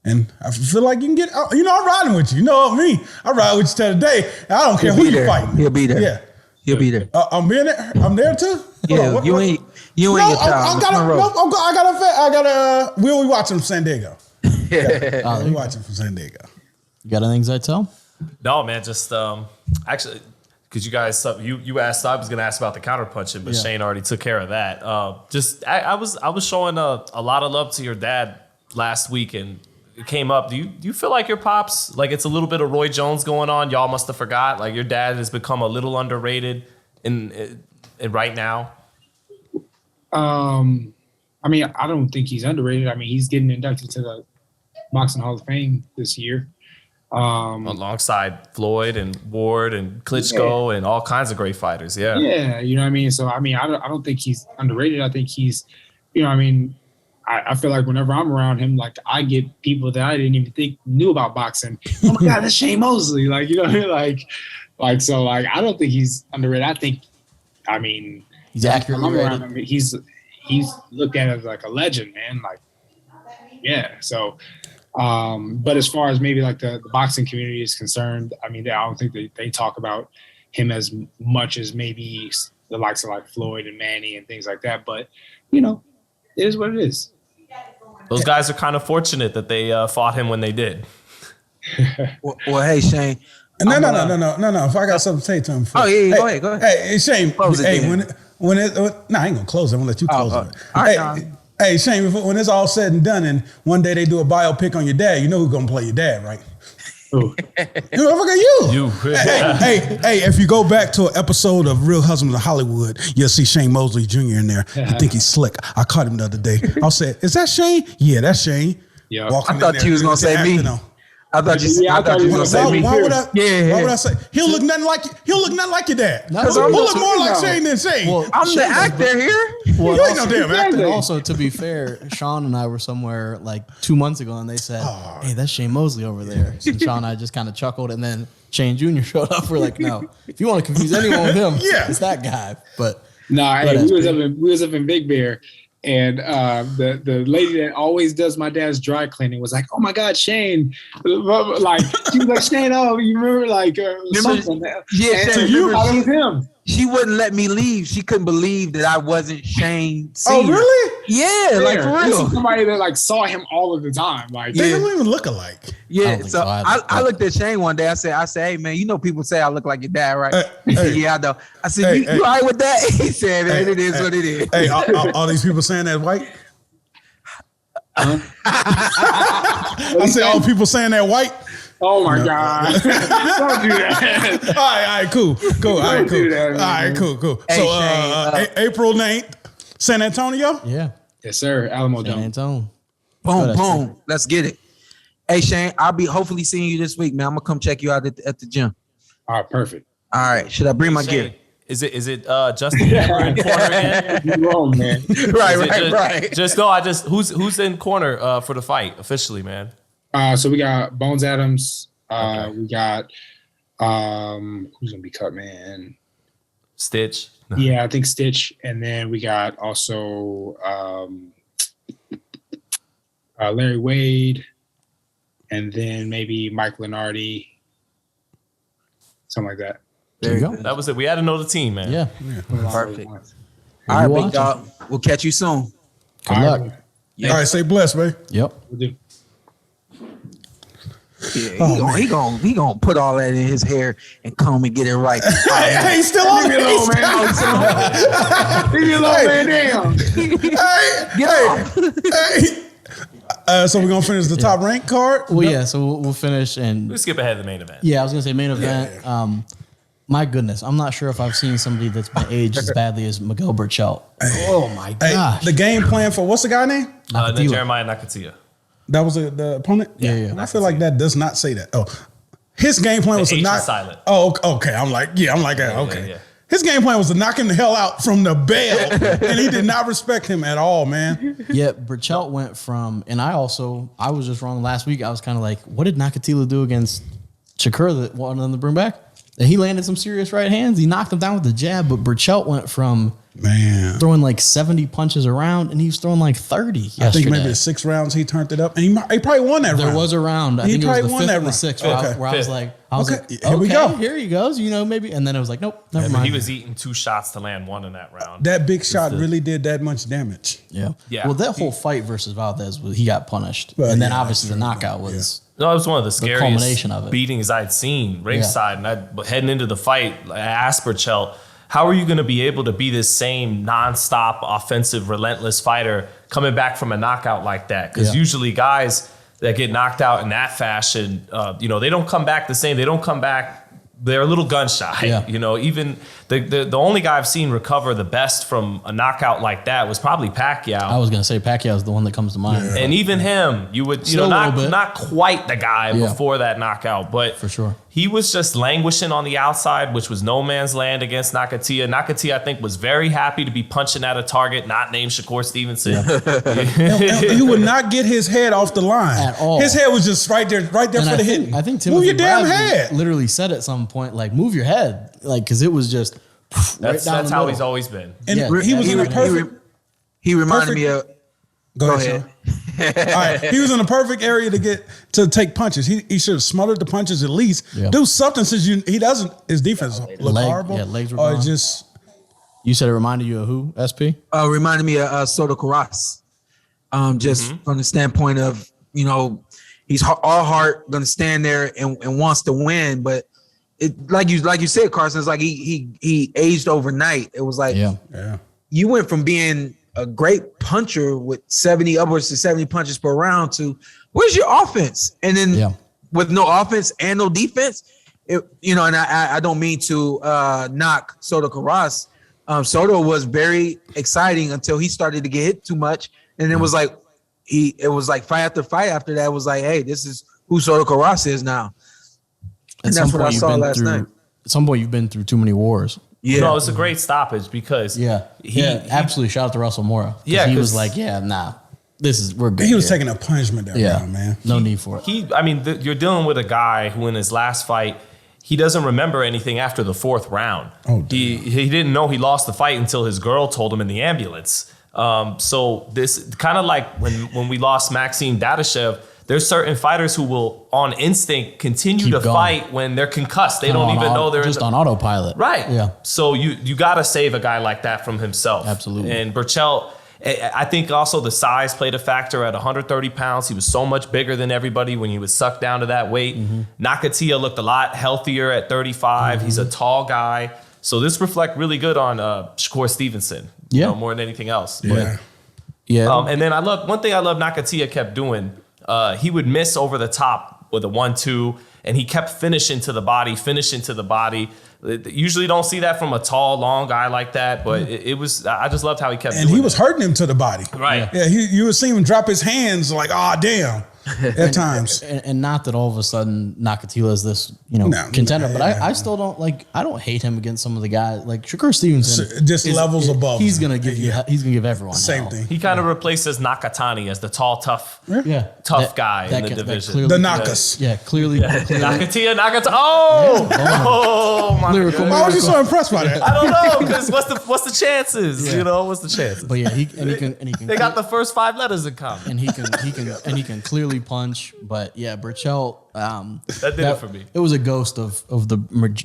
And I feel like you can get, I'm riding with you. You know me. I ride with you till the day. I don't care who you're fighting. He'll be there. Yeah. He'll be there. I'm there too. Yeah, you ain't your child. I gotta. We'll be watching from San Diego. Yeah. We watching from San Diego. You got anything to tell? No, man. Just actually, because you guys, you asked. I was gonna ask about the counter punching, but Shane already took care of that. I was showing a lot of love to your dad last week, and it came up. Do you feel like your pops, like it's a little bit of Roy Jones going on? Y'all must have forgot. Like your dad has become a little underrated in right now. I don't think he's underrated. I mean, he's getting inducted to the Boxing Hall of Fame this year. Alongside Floyd and Ward and Klitschko and all kinds of great fighters. Yeah. Yeah. You know what I mean? So, I don't think he's underrated. I think he's, I feel like whenever I'm around him, like I get people that I didn't even think knew about boxing. Oh my God, that's Shane Mosley. Like, you know what I mean? So I don't think he's underrated. I think, he's accurately rated. I mean, he's looked at as like a legend, man. Like, yeah. So, but as far as maybe like the boxing community is concerned, I don't think they talk about him as much as maybe the likes of like Floyd and Manny and things like that. But, it is what it is. Those guys are kind of fortunate that they fought him when they did. Well, hey, Shane. No. If I got something to say to him. Oh, yeah, go ahead. Hey, Shane. Close it, I ain't gonna close it. I'm gonna let you close it. All right, hey, Shane, when it's all said and done and one day they do a biopic on your dad, you know who's gonna play your dad, right? Ooh. You. Hey, if you go back to an episode of Real Husbands of Hollywood, you'll see Shane Mosley Jr. in there. You think he's slick. I caught him the other day. I said, is that Shane? Yeah, that's Shane. Yeah. I thought you was going to say me. I thought you was going to say me. Why would I say? He'll look nothing like your dad. Who look more like Shane than Shane? Well, I'm the actor here. Well, you ain't no damn actor. Also, to be fair, Shawn and I were somewhere like 2 months ago, and they said, "Hey, that's Shane Mosley over there." So Shawn and I just kind of chuckled, and then Shane Jr. showed up. We're like, "No, if you want to confuse anyone with him, it's that guy." But we was up in Big Bear. And the lady that always does my dad's dry cleaning was like, "Oh my God, Shane!" Like she was like, "Shane, oh, you remember like something?" Yeah, so you thought it was him. She wouldn't let me leave. She couldn't believe that I wasn't Shane Sr. Oh, really? Yeah, like for real. This is somebody that like saw him all of the time. Like they don't even look alike. Yeah, so I looked at Shane one day. I said, "Hey man, people say I look like your dad, right?" He said, "Yeah, I know." I said, "You all right with that?" He said, "Man, it is what it is." Hey, all these people saying that white? I said, all people saying that white? Oh my God! Don't do that. All right, cool. All right, cool. Do that, all right, cool. Hey, So Shane, April 9th, San Antonio? yeah, Yes, sir. Alamo San Dome. Antonio. boom. Let's get it. Hey Shane, I'll be hopefully seeing you this week, man. I'm gonna come check you out at the gym. All right, perfect. All right. Should I bring my gear? Is it Justin Bieber in corner again? You're wrong, man. Right. Who's in corner for the fight officially, man? So we got Bones Adams. We got who's gonna be cut, man? Stitch. Yeah, I think Stitch, and then we got also Larry Wade, and then maybe Mike Lenardi, something like that. There you go. That was it. We had to know the team, man. Yeah. Perfect. All right, big dog. We'll catch you soon. Good luck. All right, stay blessed, man. Yep. We'll do. Yeah, he gonna put all that in his hair and comb and get it right. Hey, he's still on me, man. Leave me alone, man. Damn. So we're gonna finish the top rank card. Well, yeah. So we'll finish and Let's skip ahead to the main event. yeah, I was gonna say main event. My goodness, I'm not sure if I've seen somebody that's been aged as badly as Miguel Berchelt. Oh my Hey, gosh. the game plan for what's the guy name? Then Jeremiah Nakathila. That was the opponent. Yeah. I feel like that does not say that. Oh, his game plan was to H knock. is silent. Oh, okay. I'm like, okay. Yeah. His game plan was to knock him the hell out from the bell, and he did not respect him at all, man. Yeah, Berchelt went from, and I was just wrong last week. I was kind of like, what did Nakathila do against Shakur that wanted him to bring back? And he landed some serious right hands. He knocked him down with the jab, but Berchelt went from throwing like 70 punches around, and he was throwing like 30 yesterday. I think maybe the 6 rounds he turned it up, and he probably won that round. There was a round. I think it probably was the won fifth that or the round. sixth Okay. where I was like, Here we go. Here he goes, maybe. And then it was like, nope, never mind. He was eating 2 shots to land 1 in that round. That big shot really did that much damage. Yeah. Yeah. Well, that whole fight versus Valdez, he got punished. Well, and then yeah, obviously the knockout was. No, it was one of the scariest culmination of it. beatings I'd seen ringside. And heading into the fight, I asked Berchelt, how are you going to be able to be this same nonstop, offensive, relentless fighter coming back from a knockout like that? Because usually guys that get knocked out in that fashion, they don't come back the same. They don't come back. They're a little gun shy. Yeah. Even the only guy I've seen recover the best from a knockout like that was probably Pacquiao. I was going to say Pacquiao is the one that comes to mind. Yeah. And even him, you would, Still a little bit. not quite the guy before that knockout, but For sure. he was just languishing on the outside, which was no man's land against Nakathila. Nakathila, I think, was very happy to be punching at a target not named Shakur Stevenson. And he would not get his head off the line At all. His head was just right there And for the hitting. I think Move Timothy your damn Bradley head. literally said at some point, like, move your head. Like, because it was just That's right down the how middle. he's always been. And Yeah. he was in a perfect. He reminded me of. Go ahead. Sean. All right, he was in a perfect area to take punches. He should have smothered the punches at least. Yeah. Do something since he doesn't. His defense look horrible. Yeah, legs were or gone. just. You said it reminded you of who? SP? Reminded me of Soto Carras. Just from the standpoint of, he's all heart, going to stand there and wants to win, but it like you said, Carson, it's like he aged overnight. It was like you went from being a great puncher with upwards to 70 punches per round to where's your offense? And then with no offense and no defense, and I don't mean to knock Soto Carras. Soto was very exciting until he started to get hit too much, and it was like fight after fight after that was like, hey, this is who Soto Carras is now, and that's what I saw last night. At some point, you've been through too many wars. Yeah, No, it's a great stoppage because He absolutely shout out to Russell Mora. Yeah, he was 'cause- like, we're good. He was here. taking a punishment that round, man. No need for it. you're dealing with a guy who in his last fight, he doesn't remember anything after the 4th round. Oh, he didn't know he lost the fight until his girl told him in the ambulance. So this kind of like when we lost Maxime Dadashev, there's certain fighters who will on instinct continue Keep to going. fight when they're concussed. They don't even know they're just in on autopilot. Right. Yeah. So you got to save a guy like that from himself. Absolutely. And Berchelt, I think also the size played a factor at 130 pounds. He was so much bigger than everybody when he was sucked down to that weight. Nakathila looked a lot healthier at 35. He's a tall guy. So this reflect really good on Shakur Stevenson. More than anything else. But, and then one thing I love Nakathila kept doing, he would miss over the top with a 1-2, and he kept finishing to the body. Usually don't see that from a tall, long guy like that, but it was. I just loved how he kept. And he was hurting him to the body. Right. Yeah, you would see him drop his hands like, oh damn. At times, and not that all of a sudden Nakathila is this contender, but I still don't I don't hate him against some of the guys like Shakur Stevenson. Just levels above. He's gonna give he's gonna give everyone same hell. thing. He kind of replaces Nakatani as the tall, tough guy in the division. The Nakas. Yeah, clearly. Nakathila, Oh my God. Why was you so impressed by that? I don't know, because what's the chances? What's the chances? But yeah, he can. They got the first 5 letters in common, and he can clearly punch. But yeah, Berchelt. That did it for me. It was a ghost of the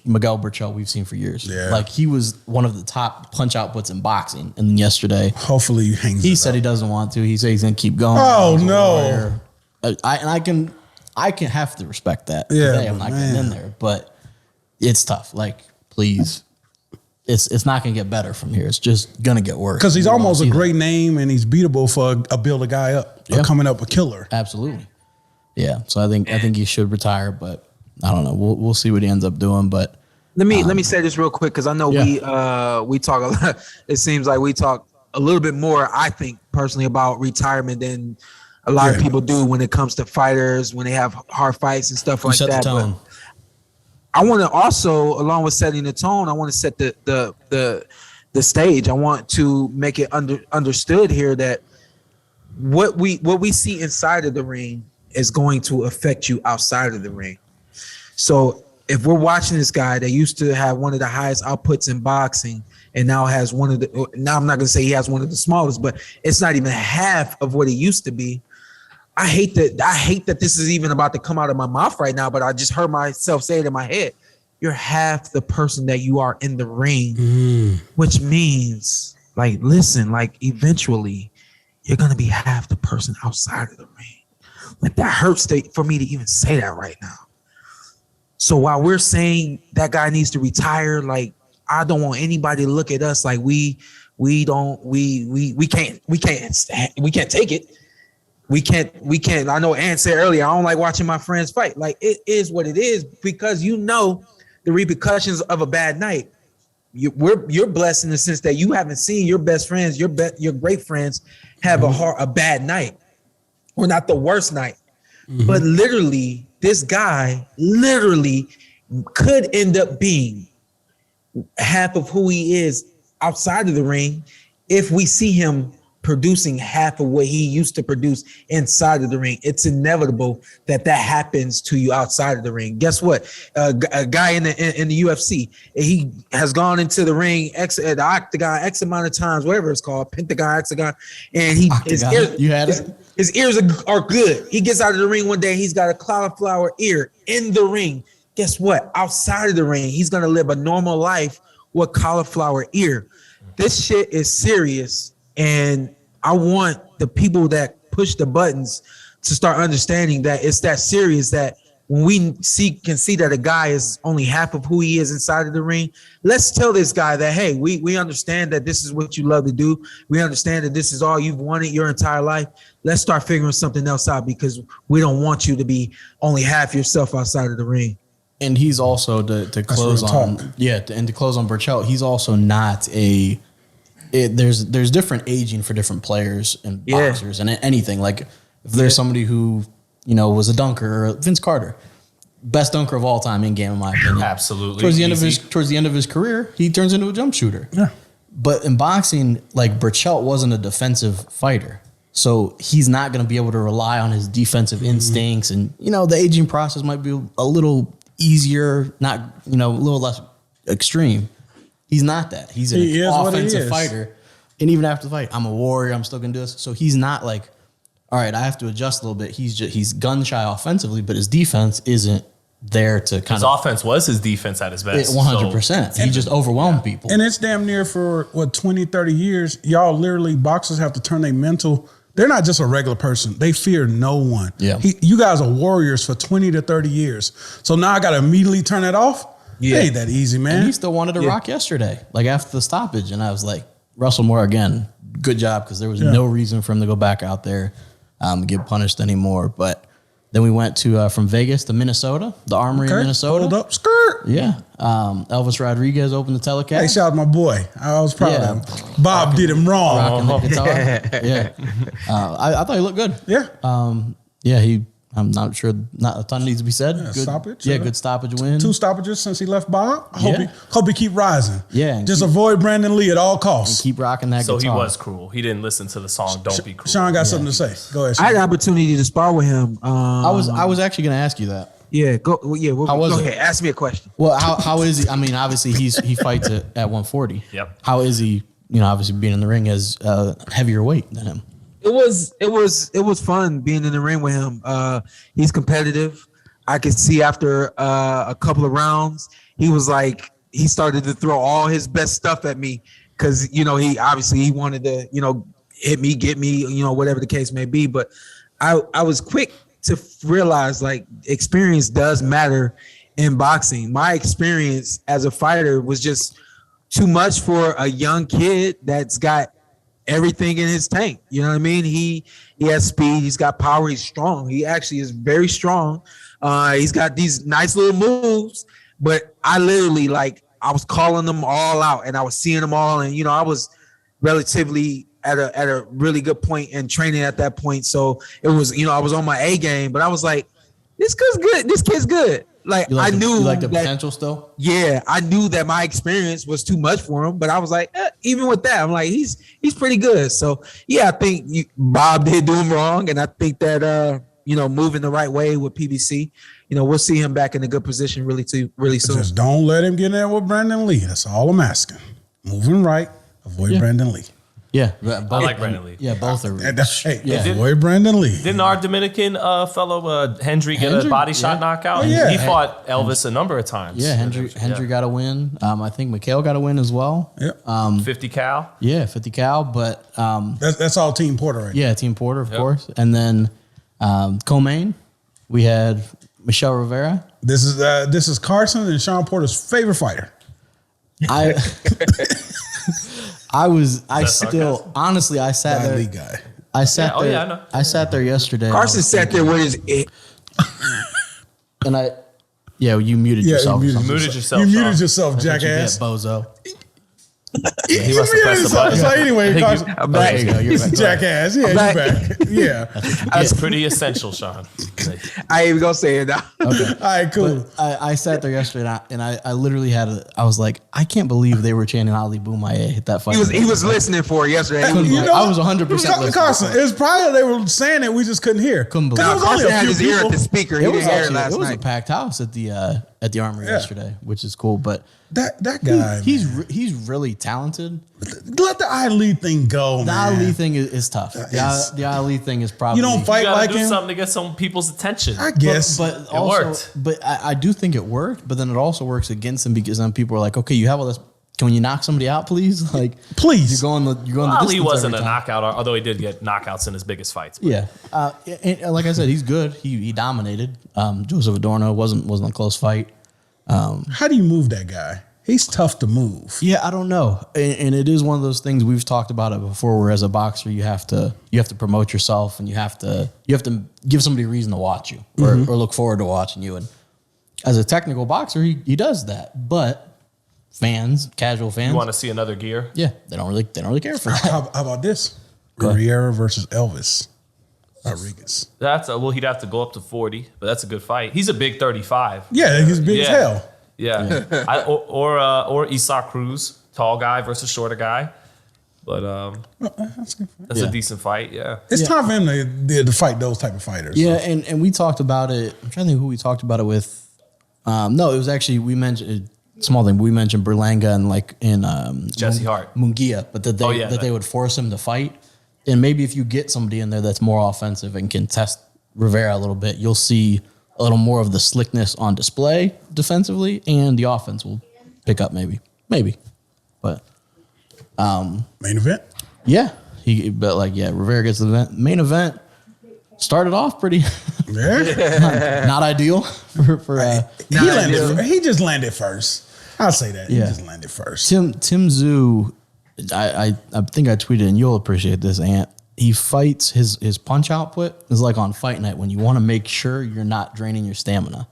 Miguel Berchelt we've seen for years. Yeah. Like he was one of the top punch outputs in boxing, and then yesterday, hopefully he hangs. He said he doesn't want to. He said he's gonna keep going. Oh no! I can have to respect that. Yeah, today. I'm not getting in there, but it's tough. Like, please. It's not gonna get better from here. It's just gonna get worse. Because he's almost a great name and he's beatable for a build a guy up, coming up a killer. Absolutely. Yeah. So I think he should retire, but I don't know. We'll see what he ends up doing. But let me say this real quick because I know we talk a lot. It seems like we talk a little bit more, I think personally, about retirement than a lot of people do when it comes to fighters, when they have hard fights and stuff like that. But I want to also, along with setting the tone, I want to set the stage. I want to make it understood here that what we see inside of the ring is going to affect you outside of the ring. So if we're watching this guy that used to have one of the highest outputs in boxing and now has now I'm not going to say he has one of the smallest, but it's not even half of what it used to be. I hate that this is even about to come out of my mouth right now, but I just heard myself say it in my head. You're half the person that you are in the ring, which means, like, listen, like, eventually you're going to be half the person outside of the ring. Like, that hurts for me to even say that right now. So while we're saying that guy needs to retire, like, I don't want anybody to look at us like we can't take it. We can't. I know Ant said earlier, I don't like watching my friends fight. Like, it is what it is because you know the repercussions of a bad night. You're blessed in the sense that you haven't seen your best friends, your great friends have a bad night, or not the worst night. But literally, this guy could end up being half of who he is outside of the ring if we see him producing half of what he used to produce inside of the ring. It's inevitable that happens to you outside of the ring. Guess what? A guy in the UFC, he has gone into the ring, the octagon, X amount of times, whatever it's called, pentagon, hexagon, and his ears are good. He gets out of the ring one day, he's got a cauliflower ear in the ring. Guess what? Outside of the ring, he's gonna live a normal life with cauliflower ear. This shit is serious, and I want the people that push the buttons to start understanding that it's that serious, that when we can see that a guy is only half of who he is inside of the ring, let's tell this guy that, hey, we understand that this is what you love to do. We understand that this is all you've wanted your entire life. Let's start figuring something else out because we don't want you to be only half yourself outside of the ring. And he's also to close on Berchelt, he's also not there's different aging for different players and boxers and anything. Like if there's somebody who, was a dunker, or Vince Carter, best dunker of all time in game, in my opinion. Absolutely. Towards the end of his career, he turns into a jump shooter. Yeah. But in boxing, like Berchelt wasn't a defensive fighter. So he's not going to be able to rely on his defensive instincts. And, the aging process might be a little easier, not, a little less extreme. He's not that. He's an offensive fighter. And even after the fight, I'm a warrior. I'm still going to do this. So he's not like, all right, I have to adjust a little bit. He's gun shy offensively, but his defense isn't there to kind of. His offense was his defense at his best. 100%. He just overwhelmed people. And it's damn near for 20, 30 years. Y'all literally, boxers have to turn their mental. They're not just a regular person. They fear no one. Yeah. You guys are warriors for 20 to 30 years. So now I got to immediately turn that off. Yeah. It ain't that easy, man. And he still wanted to rock yesterday, like after the stoppage. And I was like, Russell Moore, again, good job, because there was no reason for him to go back out there, get punished anymore. But then we went to from Vegas to Minnesota, the Armory in Minnesota. Hold up, skirt. Yeah. Elvis Rodriguez opened the telecast. Hey, shout out my boy. I was proud of him. Bob did him wrong. Rocking the guitar. Yeah. I thought he looked good. Yeah. Yeah, I'm not sure. Not a ton needs to be said. Yeah, Good stoppage. Yeah, good stoppage win. 2 stoppages since he left Bob. I Yeah. hope he keep rising. Yeah, and Just keep- avoid Brandon Lee at all costs. Keep rocking that So guitar. he was cruel. He didn't listen to the song "Don't Be Cruel." Sean got something to say. Go ahead, I had Sean. the opportunity to spar with him. I was actually going to ask you that. Yeah, go. Yeah, How was go it? ahead. Ask me a question. Well, how is he? I mean, obviously he fights at 140. Yep. How is he? You know, obviously being in the ring as heavier weight than him. It was fun being in the ring with him. He's competitive. I could see after a couple of rounds, he started to throw all his best stuff at me because he wanted to hit me, get me, whatever the case may be. But I was quick to realize experience does matter in boxing. My experience as a fighter was just too much for a young kid that's got everything in his tank. You know what I mean? He has speed. He's got power. He's strong. He actually is very strong. He's got these nice little moves, but I literally I was calling them all out and I was seeing them all. And, I was relatively at a really good point in training at that point. So it was, I was on my A game, but I was like, this kid's good. This kid's good. I knew you like the that, potential still. yeah, I knew that my experience was too much for him, but I was like, even with that, I'm like, he's pretty good. So yeah, I think Bob did do him wrong, and I think that moving the right way with PBC, we'll see him back in a good position really soon. Just don't let him get in there with Brandon Lee. That's all I'm asking. Moving right, avoid Brandon Lee. Yeah, I like Brandon Lee. Yeah, both are. Avoid Brandon Lee. Didn't our Dominican fellow Hendry get a Hendry? body shot knockout? Oh, yeah. He fought Elvis a number of times. Yeah, Hendry got a win. I think Mikel got a win as well. Yep. 50 cal. Yeah, 50 cal. But That's all Team Porter right yeah, Team Porter, of course. And then co-main, we had Michel Rivera. This is Carson and Shawn Porter's favorite fighter. I sarcasm? still honestly I sat That there. Lee guy. I sat Yeah, oh, there. yeah, I know. I sat there yesterday. Carson sat there with his and you muted Yeah, yourself. you or something. Muted yourself. You Sean. muted yourself, That's what you get, jackass. bozo. He must have pressed the button. So anyway, I think Carson, I'm back. There you go. You're back. jackass. Yeah, you back. back. Yeah. It's pretty essential, Sean. I ain't even gonna say it now. All right, cool. I sat there yesterday and I literally I was like, I can't believe they were chanting Ali Boumaier hit that fight. He was listening for it yesterday. He was You know, I was 100% listening. Carson, it was probably they were saying it, we just couldn't hear. Couldn't believe Because it. it was only Carson a had few his ear people. at the speaker. He It was didn't hear it actually last it was a night. packed house at the Armory yesterday, which is cool. But That guy, he's really talented. let the Ali thing go, The man. Ali thing is tough. The Ali thing is probably You don't You fight gotta like do him. something to get some people's attention. I guess. But also, worked. But I do think it worked. But then it also works against him because then people are like, okay, you have all this. Can you knock somebody out, please? Like, Please. You're going the Ali distance wasn't every a time. knockout, although he did get knockouts in his biggest fights. Yeah, and like I said, he's good. He dominated. Joseph Adorno wasn't a close fight. How do you move that guy? He's tough to move. Yeah, I don't know, and it is one of those things we've talked about it before. Where as a boxer, you have to promote yourself, and you have to give somebody a reason to watch you or look forward to watching you. And as a technical boxer, he does that. But casual fans, You want to see another gear? yeah, they don't really care for that. How about this? Guerrero versus Elvis Rodriguez. That's he'd have to go up to 40, but that's a good fight. He's a big 35. Yeah, he's big as Yeah. hell. Yeah. Or Isak Cruz, tall guy versus shorter guy. But that's a decent fight. Yeah. It's time for him to fight those type of fighters. Yeah, and we talked about it. I'm trying to think who we talked about it with. No, it was actually we mentioned small thing. But we mentioned Berlanga and Jesse Hart. Munguia, but that they would force him to fight. And maybe if you get somebody in there that's more offensive and can test Rivera a little bit, you'll see a little more of the slickness on display defensively, and the offense will pick up maybe. But Main event. yeah, Rivera gets the main event. Started off pretty Yeah. not ideal for He just landed first. I'll say that. Yeah. He just landed first. Tim Tszyu. I think I tweeted, and you'll appreciate this, Ant. He fights his punch output is like on fight night when you want to make sure you're not draining your stamina.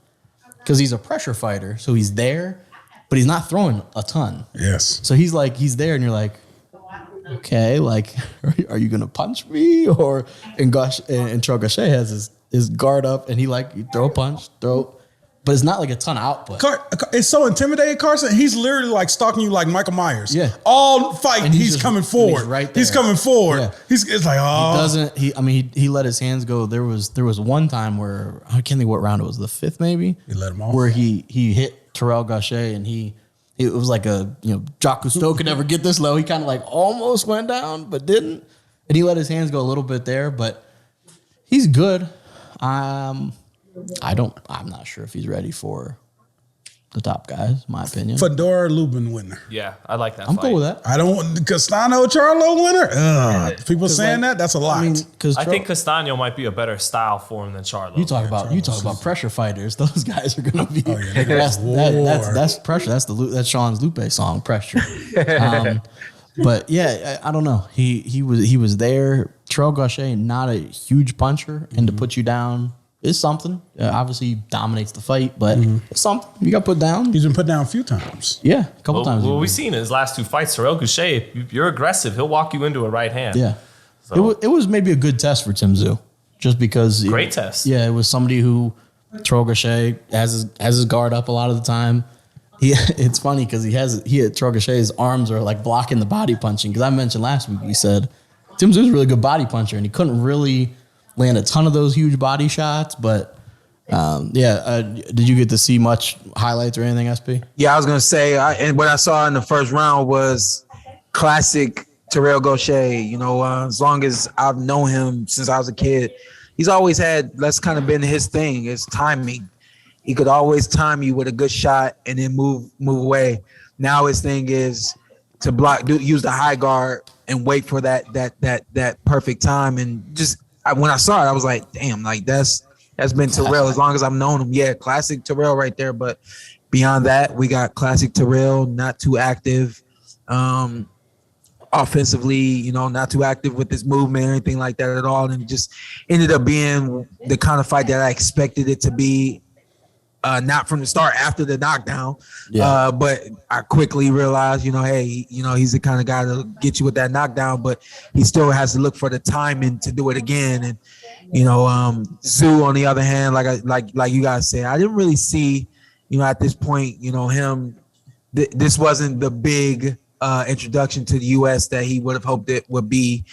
because he's a pressure fighter, so he's there, but he's not throwing a ton. Yes. So he's there, and you're like, okay, like, are you gonna punch me? Or and Terrell Gausha has his guard up, and you throw a punch, but it's not like a ton of output. It's so intimidating, Carson. He's literally like stalking you like Michael Myers. Yeah. All fight, And he's coming forward. He's right there. He's coming forward. Yeah. It's like, oh. He let his hands go. There was one time where, I can't think what round it was, the 5th maybe? He let him off. Where he hit Terrell Gausha, and it was like Jacques Cousteau could never get this low. He kind of almost went down, but didn't. And he let his hands go a little bit there, but he's good. I'm not sure if he's ready for the top guys, my opinion. Fedor Lubin winner. Yeah, I like that. I'm fight. cool with that. I don't Castano Charlo winner. People saying that's a lot. Because I think Castano might be a better style for him than Charlo. you talk about pressure fighters. Those guys are gonna be. That's pressure. That's Sean's Lupe song, pressure. But yeah, I don't know. He was there. Terrell Gausha, not a huge puncher, and to put you down is something. Obviously, he dominates the fight, but it's something you got put down. He's been put down a few times. Yeah, a couple times. Well, we've seen in his last 2 fights, Terrell Gausha, if you're aggressive, he'll walk you into a right hand. Yeah. So. It was maybe a good test for Tszyu, just because. Great test. Yeah, it was somebody who Terrell Gausha has his guard up a lot of the time. It's funny because Terrell Gausha's arms are blocking the body punching. Because I mentioned last week, we said Tszyu's a really good body puncher, and he couldn't really land a ton of those huge body shots. But did you get to see much highlights or anything, SP? Yeah, I was gonna say, and what I saw in the first round was classic Terrell Gausha. As long as I've known him since I was a kid, he's always had that's kind of been his thing. Is timing. He could always time you with a good shot and then move away. Now his thing is to use the high guard and wait for that perfect time. And just when I saw it, I was like, damn, that's been Terrell as long as I've known him. Yeah, classic Terrell right there. But beyond that, we got classic Terrell, not too active. Offensively, not too active with his movement or anything like that at all. And it just ended up being the kind of fight that I expected it to be. Not from the start after the knockdown, but I quickly realized, he's the kind of guy to get you with that knockdown, but he still has to look for the timing to do it again. And Tszyu, on the other hand, like you guys said, I didn't really see, at this point, him. This wasn't the big introduction to the U.S. that he would have hoped it would be.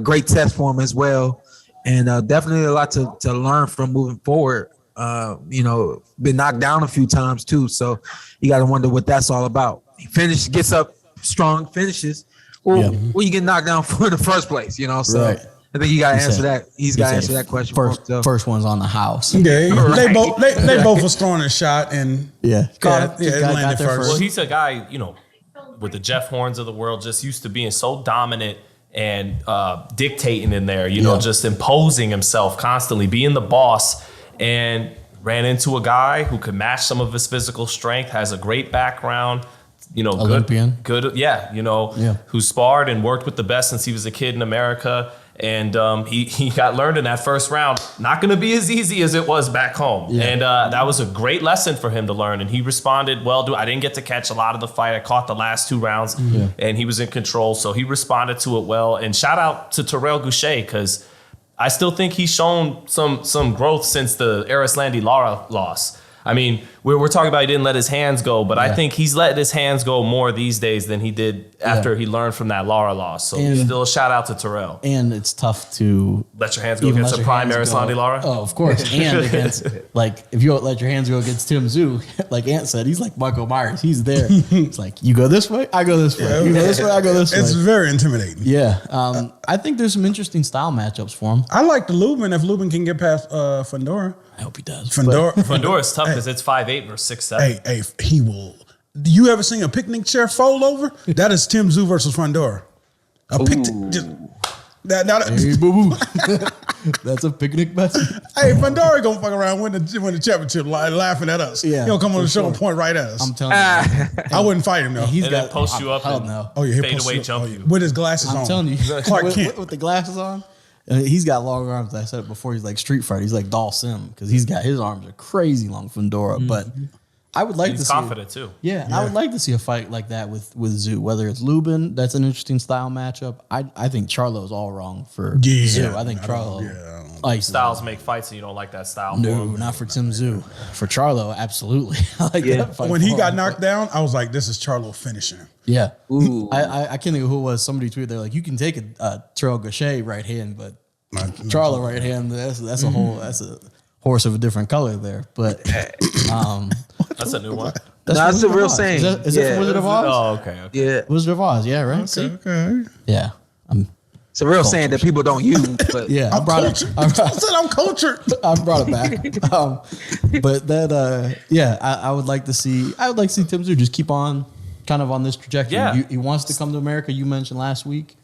Great test for him as well, and definitely a lot to learn from moving forward. Been knocked down a few times too, so you got to wonder what that's all about. He gets up strong, finishes. Well, what you get knocked down for in the first place, So right. I think you got to answer that. He's got to answer that question. First one's on the house. Yeah, they both was throwing a shot and landed first. Well, he's a guy, with the Jeff Horns of the world, just used to being so dominant and dictating in there, just imposing himself constantly, being the boss. And ran into a guy who could match some of his physical strength, has a great background, Olympian. good, who sparred and worked with the best since he was a kid in America. And he got learned in that first round. Not going to be as easy as it was back home. Yeah. And that was a great lesson for him to learn. And he responded well. I didn't get to catch a lot of the fight. I caught the last 2 rounds, and he was in control. So he responded to it well. And shout out to Terrell Gausha, because I still think he's shown some growth since the Arislandi Lara loss. I mean, we're talking about he didn't let his hands go, but I think he's let his hands go more these days than he did after he learned from that Lara loss. So still a shout out to Terrell. And it's tough to let your hands go against a prime Arislandi Lara. Oh, of course. And against, if you don't let your hands go against Tszyu, like Ant said, he's like Michael Myers. He's there. It's like, you go this way, I go this way. You go this way, I go this way. It's very intimidating. Yeah. I think there's some interesting style matchups for him. I like the Lubin if Lubin can get past Fedor. I hope he does. Fedor is tough because it's 5'8" versus 6'7". Hey, he will. You ever seen a picnic chair fold over? That is Tszyu versus Fedor. Hey, boo-boo. That's a picnic mess. Hey, Fedor gonna fuck around win the championship laughing at us. Yeah, he'll come on the show and point right at us. I'm telling you. I wouldn't fight him though. He's got post you up and he'll fade away jump you with his glasses on. I'm telling you, Clark Kent with the glasses on. And he's got long arms. I said it before. He's like Street Fighter. He's like Dal Sim because he's got his arms are crazy long from Dora. But I would like to see confident too. Yeah, and I would like to see a fight like that with Tszyu. Whether it's Lubin, that's an interesting style matchup. I think Charlo's all wrong for Tszyu. I think Charlo like Styles make fights, and you don't like that style. No, not for Tim Tszyu. For Charlo, absolutely. I like that fight. When he got knocked down, I was like, "This is Charlo finishing." Yeah. Ooh. I can't think of who it was. Somebody tweeted, they're like, you can take a Terrell Gausha right hand, but Charlo right hand, that's a whole, that's a horse of a different color there. But That's a new one. That's a real saying. Is it from Wizard of Oz? Oh, okay. Yeah. Wizard of Oz, yeah, right? Okay. Yeah. It's a real saying that people don't use. But Yeah, I brought it. I said I'm cultured. I brought it back. But that, I would like to see. I would like to see Tim Tszyu just keep on, kind of on this trajectory. Yeah. He wants to come to America. You mentioned last week,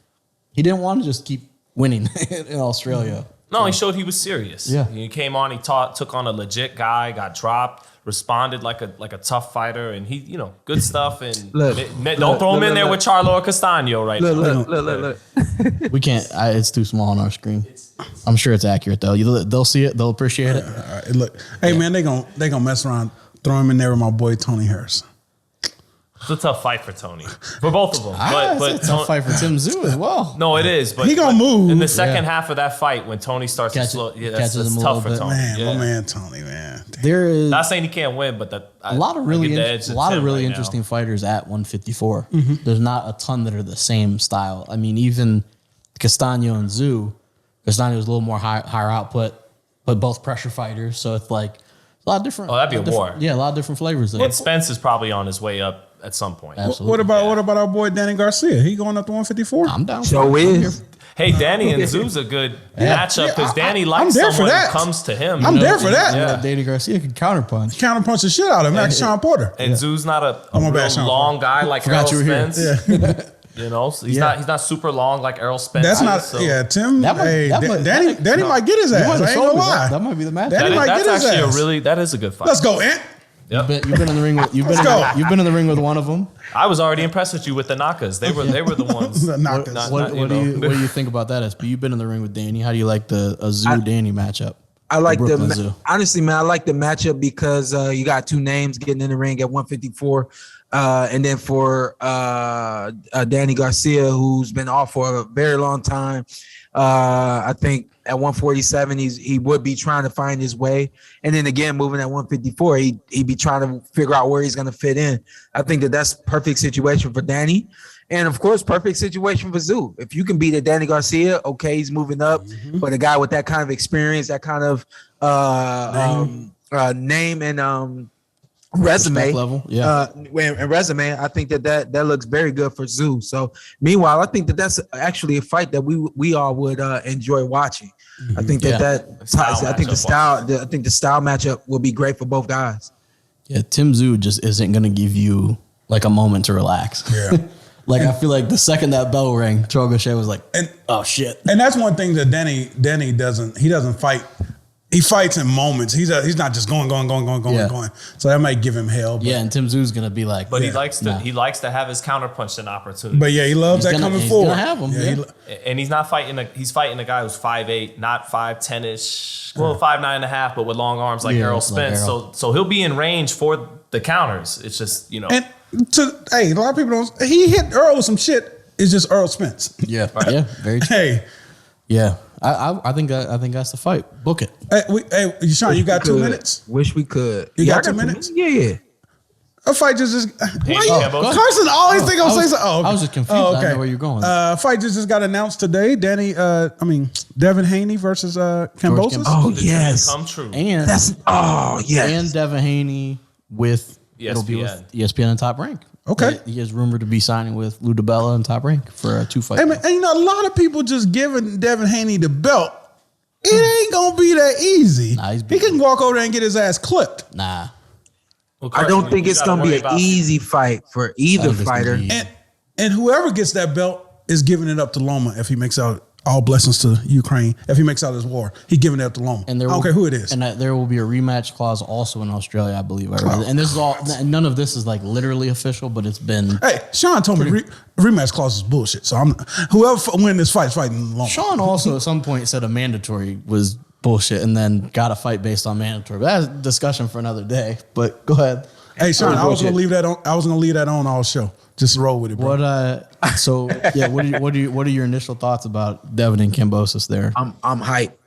he didn't want to just keep winning in Australia. No, he showed he was serious. Yeah. He came on, took on a legit guy, got dropped, responded like a tough fighter, and he, good stuff. And don't throw him in there with Charlo or Castano right now. Look. We can't. It's too small on our screen. I'm sure it's accurate though. They'll see it. They'll appreciate it. All right, look, hey man, they gonna mess around, throw him in there with my boy Tony Harrison. It's a tough fight for Tony, for both of them. It's a tough fight for Tim Tszyu as well. No, it is. But He gonna move. in the second half of that fight when Tony starts to Catches slow. Yeah, him that's a tough little for bit. Tony. Man, Yeah. my man Tony, man. There is Not saying he can't win, but a lot of really right interesting fighters at 154. There's not a ton that are the same style. I mean, even Castano and Tszyu. Castano is a little more higher output, but both pressure fighters. So it's like a lot of different. Oh, that'd be a war. Yeah, a lot of different flavors there. And Spence is probably on his way up at some point. Absolutely. What about our boy Danny Garcia? He going up to 154? I'm down. So is. Hey, Danny and Tszyu's a good matchup because Danny likes I'm there for someone that. who comes to him. I'm there for that. Yeah, Danny Garcia can counterpunch. Counterpunch the shit out of him, like Shawn Porter. And Tszyu's not a my bad, real Sean. long guy like Errol Forgot you were here. Spence. So he's not super long like Errol Spence. That's not. so Tim. Danny might get his ass. I ain't gonna lie. That might be the match. Danny might that's get his actually ass. that is a good fight. Let's go, Ant. Yep. You've been in the ring with you've been in the ring with one of them. I was already impressed with you with the Nakas. They were the ones. The Nakas. What do you think about that, SB? You've been in the ring with Danny. How do you like the Tszyu Danny matchup? I like Brooklyn Zoo. honestly, man. I like the matchup because you got two names getting in the ring at 154, and then for Danny Garcia, who's been off for a very long time. I think at 147, he would be trying to find his way, and then again moving at 154, he'd be trying to figure out where he's going to fit in. I think that's perfect situation for Danny. And of course, perfect situation for Tszyu. If you can beat a Danny Garcia, okay, he's moving up. But a guy with that kind of experience, that kind of name and resume level, and resume, I think that looks very good for Tszyu. So meanwhile, I think that's actually a fight that we all would enjoy watching. I think I think the style matchup will be great for both guys. Yeah, Tim Tszyu just isn't going to give you like a moment to relax. Yeah. Like I feel like the second that bell rang, Terrell Gausha was like, "Oh shit!" And that's one thing that Danny doesn't. He doesn't fight. He fights in moments. He's not just going. So that might give him hell. But, Yeah, and Tim Tszyu's gonna be like, But he likes to have his counterpunch an opportunity. But yeah, he loves that coming forward. Gonna have him. Yeah, And he's not fighting. He's fighting a guy who's 5'8", not 5'10"-ish. Well, 5'9.5", but with long arms like Errol Spence. So he'll be in range for the counters. It's just And a lot of people don't. He hit Earl with some shit. It's just Earl Spence. yeah, yeah, very true. Hey, Yeah, I think that's the fight. Book it. hey, Sean, you got 2 minutes? Wish we could. You got I 2 minutes? Yeah. A fight just Kambosos? Carson always think I'm saying something. Oh, okay. I was just confused. I didn't know where you're going. Fight just got announced today. Devin Haney versus Kambosos. Oh the yes. dream come true. And yes. Devin Haney with ESPN. it'll be with ESPN and Top Rank. Okay. He is rumored to be signing with Lou DiBella and Top Rank for a 2-fight. Hey, man, and a lot of people just giving Devin Haney the belt. It ain't gonna be that easy. Nah, he can walk over there and get his ass clipped. Nah. Well, I don't think you it's gotta gonna be worry an about- easy fight for either I think it's gonna fighter. be- And whoever gets that belt is giving it up to Loma if he makes out All blessings to Ukraine. If he makes out this war, he giving it up to loan. And I don't care who it is. And there will be a rematch clause also in Australia, I believe. And this is all. None of this is like literally official, but it's been. Hey, Shawn told me rematch clause is bullshit. So whoever win this fight, fighting loan. Shawn also at some point said a mandatory was bullshit, and then got a fight based on mandatory. But that's a discussion for another day. But go ahead. Hey, Shawn, I was gonna leave that on. I was gonna leave that on all show. Just roll with it, bro. What? So yeah. What are your initial thoughts about Devin and Kambosos there? I'm hyped.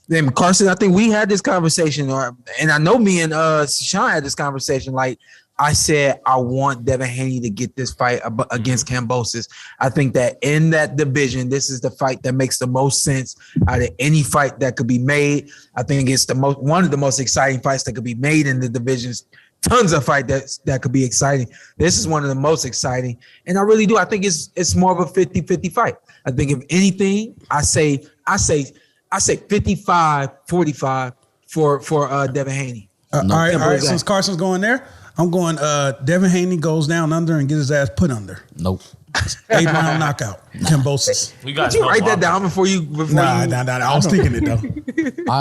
Then Carson, I think we had this conversation, and I know me and Shawn had this conversation. Like I said, I want Devin Haney to get this fight against Kambosos. I think that in that division, this is the fight that makes the most sense out of any fight that could be made. I think it's one of the most exciting fights that could be made in the divisions. Tons of fight that could be exciting. This is one of the most exciting. And I really do. I think it's more of a 50-50 fight. I think if anything, I say 55-45 for Devin Haney. All right. Since Carson's going there, I'm going Devin Haney goes down under and gets his ass put under. Nope. 8-round knockout. Kambosos. Did you write that down before you? Nah. I was thinking it though.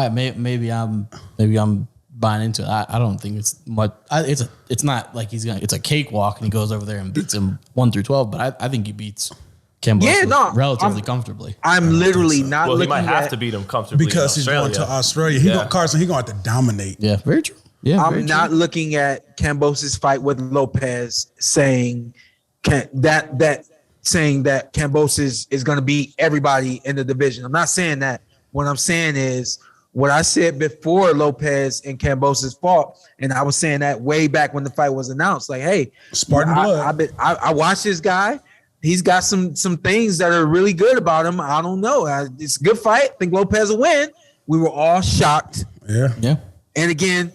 Maybe I'm buying into it. I don't think it's much. It's not like it's a cakewalk and he goes over there and beats him 1 through 12. But I think he beats Kambosos relatively comfortably. I'm literally not. Well, he looking might have at, to beat him comfortably because he's going to Australia. Carson, he's going to have to dominate. Yeah, very true. Yeah, I'm not looking at Kambosos' fight with Lopez saying that Kambosos is going to beat everybody in the division. I'm not saying that. What I'm saying is what I said before Lopez and Kambosos fought, and I was saying that way back when the fight was announced. Like, hey, Spartan blood. I watched this guy. He's got some things that are really good about him. I don't know. It's a good fight. I think Lopez will win. We were all shocked. Yeah. And again,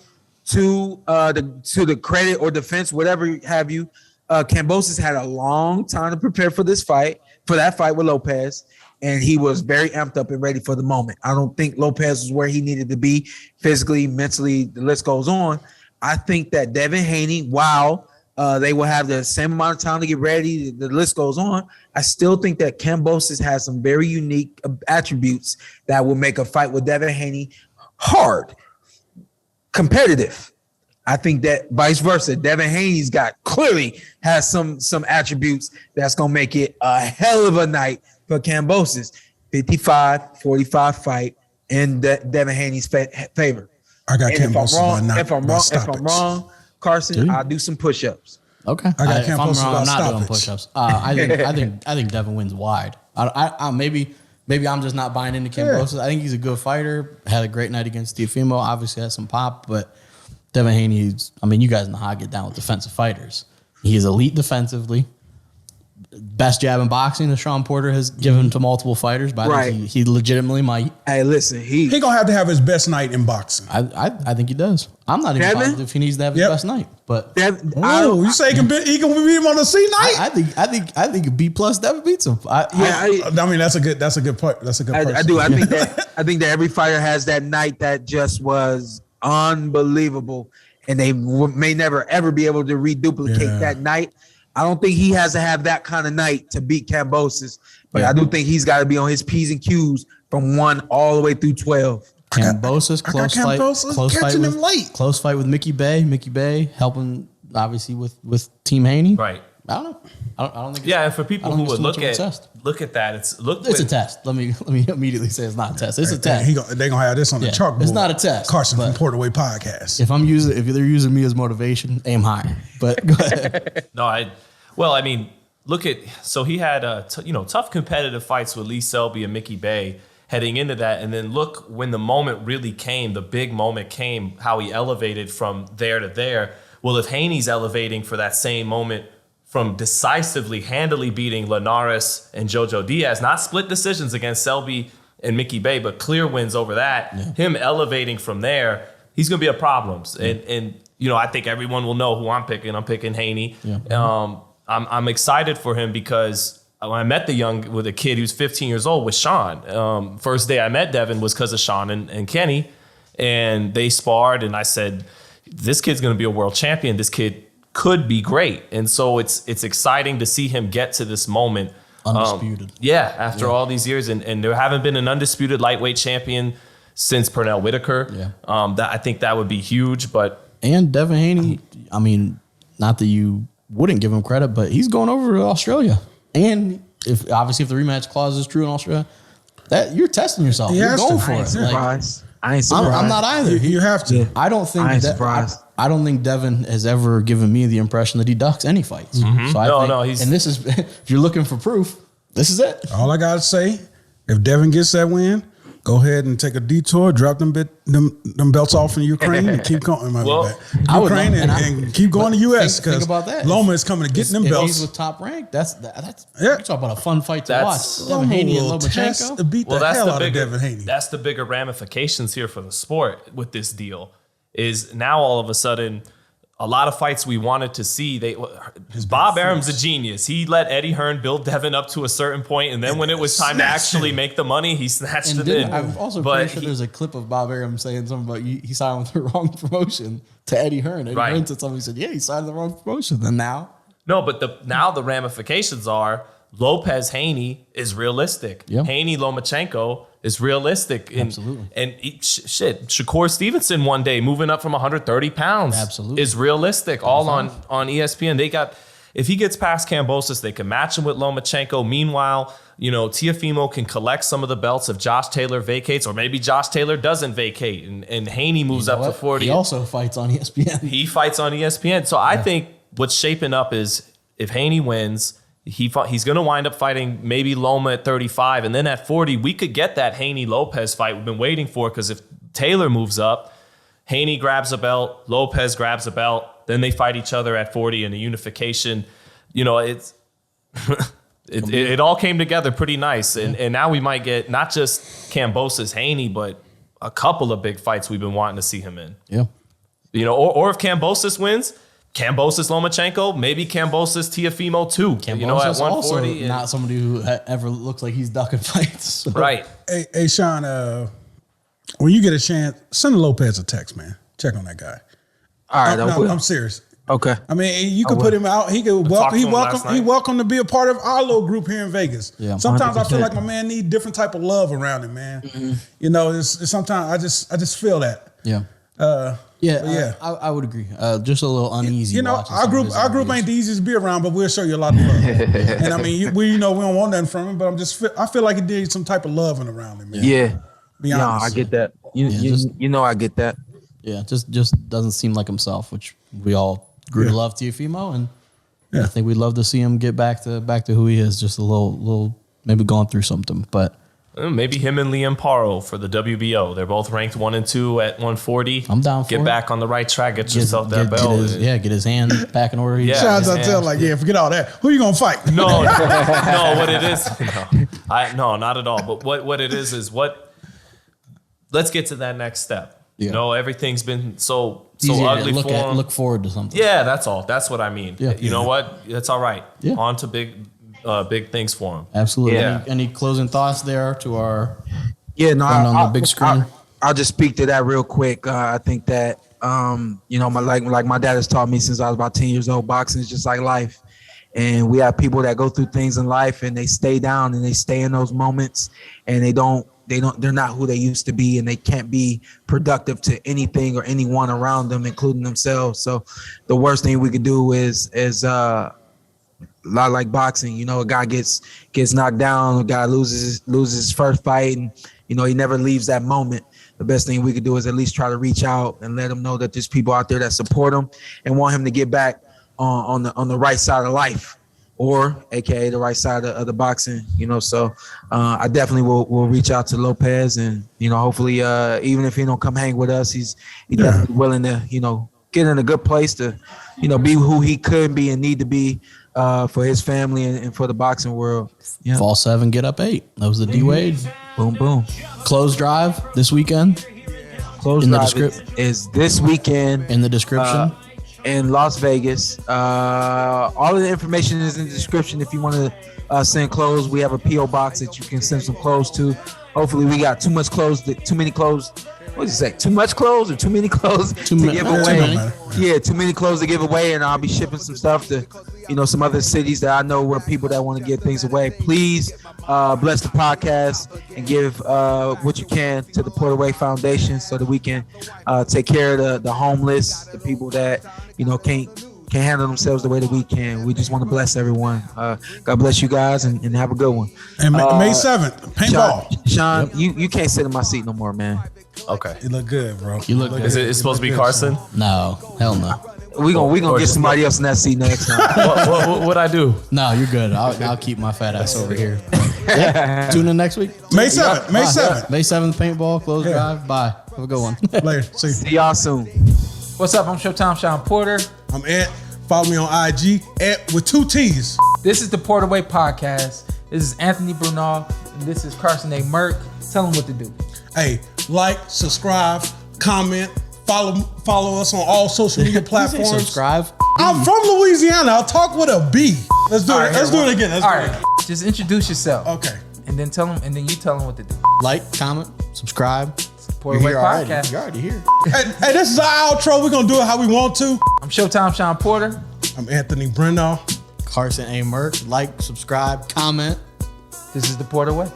to the credit or defense, whatever have you, Kambosos had a long time to prepare for that fight with Lopez. And he was very amped up and ready for the moment. I don't think Lopez was where he needed to be physically, mentally. The list goes on. I think that Devin Haney, while they will have the same amount of time to get ready, the list goes on, I still think that Kambosos has some very unique attributes that will make a fight with Devin Haney hard, competitive. I think that vice versa. Devin Haney's clearly has some attributes that's going to make it a hell of a night for Kambosos. 55-45 fight in Devin Haney's favor. I got Kambosos by not. If I'm wrong, Carson, I'll do some push-ups. Okay. I got if I'm Kambosos wrong, by I'm not doing stoppage. push-ups. I think Devin wins wide. Maybe I'm just not buying into Kambosos. I think he's a good fighter. Had a great night against Teofimo. Obviously has some pop, but Devin Haney, you guys know how I get down with defensive fighters. He is elite defensively. Best jab in boxing that Shawn Porter has given to multiple fighters, but I think he legitimately might. Hey, listen, he gonna have his best night in boxing. I think he does. I'm not even positive if he needs to have his best night, but you say he can beat him on the C night? I think B plus Devin beats him. That's a good point. That's a good point. I do. I think that every fighter has that night that just was unbelievable, and they may never ever be able to reduplicate that night. I don't think he has to have that kind of night to beat Kambosos, but I do think he's got to be on his P's and Q's from 1 all the way through 12. Kambosos, close fight with Mickey Bay. Mickey Bay helping obviously with Team Haney. Right. I don't know. I don't think. Yeah, and for people who would look at that, it's a test. Let me immediately say it's not a test. It's a test. They're gonna have this on the chalkboard. It's not a test. Carson from Porterway Podcast. If they're using me as motivation, aim higher. But go ahead. So he had tough competitive fights with Lee Selby and Mickey Bay heading into that, and then look when the moment really came, the big moment came, how he elevated from there to there. Well, if Haney's elevating for that same moment from decisively, handily beating Linares and Jojo Diaz, not split decisions against Selby and Mickey Bay, but clear wins over that, him elevating from there, he's going to be a problem. And I think everyone will know who I'm picking. I'm picking Haney. Yeah. I'm excited for him because when I met with a kid, he was 15 years old with Shawn. First day I met Devin was because of Shawn and Kenny, and they sparred, and I said, this kid's going to be a world champion. This kid could be great. And so it's exciting to see him get to this moment Undisputed. After all these years, and there haven't been an undisputed lightweight champion since Pernell Whitaker. I think that would be huge. And Devin Haney, I mean, not that you wouldn't give him credit, but he's going over to Australia. And if the rematch clause is true in Australia, that you're testing yourself. You're going for it. I ain't surprised. I'm not either. You have to. I don't think I ain't surprised. I don't think Devin has ever given me the impression that he ducks any fights. So I think, and this is, if you're looking for proof, this is it. All I gotta say, if Devin gets that win, go ahead and take a detour, drop them belts off in Ukraine, and keep going. Ukraine and keep going to US because Loma is coming to get them if belts. He's with Top Rank. That's you talk about a fun fight to watch. Devin Haney and Lomachenko. Beat the hell out of Devin Haney. That's the bigger ramifications here for the sport with this deal. Is now all of a sudden a lot of fights we wanted to see. Bob Arum's a genius. He let Eddie Hearn build Devin up to a certain point, and then when it was time to actually make the money, he snatched it in. I'm also pretty sure there's a clip of Bob Arum saying something about he signed with the wrong promotion to Eddie Hearn. Eddie Hearn said something. He said, "Yeah, he signed the wrong promotion." And now, no, but now the ramifications are Lopez Haney is realistic. Yep. Haney Lomachenko is realistic. Absolutely. And Shakur Stevenson one day moving up from 130 pounds is realistic. All on ESPN. They got, if he gets past Kambosos, they can match him with Lomachenko. Meanwhile, Teofimo can collect some of the belts if Josh Taylor vacates, or maybe Josh Taylor doesn't vacate and Haney moves up to 40. He also fights on ESPN. He fights on ESPN. So I think what's shaping up is if Haney wins, he's going to wind up fighting maybe Loma at 35. And then at 40, we could get that Haney-Lopez fight we've been waiting for, because if Taylor moves up, Haney grabs a belt, Lopez grabs a belt, then they fight each other at 40 in a unification. It's it all came together pretty nice. And now we might get not just Kambosos Haney, but a couple of big fights we've been wanting to see him in. Yeah. Or if Kambosos wins, Kambosos Lomachenko, maybe Kambosos Teofimo too. Kambosos at 140. Not somebody who ever looks like he's ducking fights. So. Right. Hey, Shawn, when you get a chance, send Lopez a text, man. Check on that guy. All right, I'm serious. Okay. I mean, you could put him out. He could welcome. He welcome to be a part of our little group here in Vegas. Yeah, sometimes 100%. I feel like my man need different type of love around him, man. It's sometimes I just feel that. Yeah. I would agree. Just a little uneasy. Our group ain't the easiest to be around, but we'll show you a lot of love. And I mean, we don't want nothing from him, but I feel like he did some type of loving around him, man. Yeah. Be honest. I get that. I get that. Yeah, just doesn't seem like himself, which we all grew to love Teofimo, and I think we'd love to see him get back to who he is. Just a little maybe going through something, but. Maybe him and Liam Paro for the WBO. They're both ranked 1 and 2 at 140. I'm down for Get it. back on the right track. Get yourself that belt. Get his hand back in order. Shout out to forget all that. Who you gonna fight? No, what it is. No, not at all. But what it is what. Let's get to that next step. Yeah. Everything's been so Easier ugly to for him. look forward to something. Yeah, that's all. That's what I mean. Yeah. You know what? That's all right. Yeah. On to big things for him. Absolutely. Yeah. Any closing thoughts there to our friend on the big screen? I'll just speak to that real quick. I think that my dad has taught me since I was about 10 years old, boxing is just like life. And we have people that go through things in life and they stay down and they stay in those moments and they're not who they used to be, and they can't be productive to anything or anyone around them, including themselves. So the worst thing we could do is a lot like boxing, a guy gets knocked down, a guy loses his first fight, and he never leaves that moment. The best thing we could do is at least try to reach out and let him know that there's people out there that support him and want him to get back on the right side of life, or AKA the right side of the boxing. So I definitely will reach out to Lopez, and hopefully even if he don't come hang with us, he's definitely willing to get in a good place to be who he could be and need to be for his family and for the boxing world. Yeah. Fall 7, get up 8. That was the D Wade. Boom, boom. Closed drive this weekend. Closed drive is this weekend. In the description. In Las Vegas. All of the information is in the description. If you want to send clothes, we have a P.O. box that you can send some clothes to. Hopefully we got too many clothes what did you say? Too much clothes or too many clothes to give away? Yeah, too many clothes to give away, and I'll be shipping some stuff to, some other cities that I know where people that want to give things away. Please bless the podcast and give what you can to the Porter Way Foundation so that we can take care of the homeless, the people that can't handle themselves the way that we can. We just want to bless everyone. God bless you guys and have a good one. And May 7th, paintball. Sean, you can't sit in my seat no more, man. Okay. You look good, bro. You look good. Is it supposed to be Carson? No, hell no. We gonna get somebody else in that seat next time. What I do? No, you're good. I'll keep my fat ass over here. Yeah. Tune in next week. May 7th. May 7th. May 7th, paintball, close drive. Bye. Have a good one. Later. See y'all soon. What's up? I'm Showtime Shawn Porter. I'm Ed. Follow me on IG, Ed with 2 T's. This is the Porter Way Podcast. This is Anthony Brunel, and this is Carson A. Merck. Tell them what to do. Hey, like, subscribe, comment, follow us on all social media platforms. Subscribe. I'm from Louisiana. I'll talk with a B. Let's do it. Let's do it again. All right. Just introduce yourself. Okay. And then you tell them what to do. Like, comment, subscribe. Porter Way Podcast. You're already here. Hey, this is our outro. We're going to do it how we want to. I'm Showtime Shawn Porter. I'm Anthony Brendall. Carson A. Merck. Like, subscribe, comment. This is the Porter Way.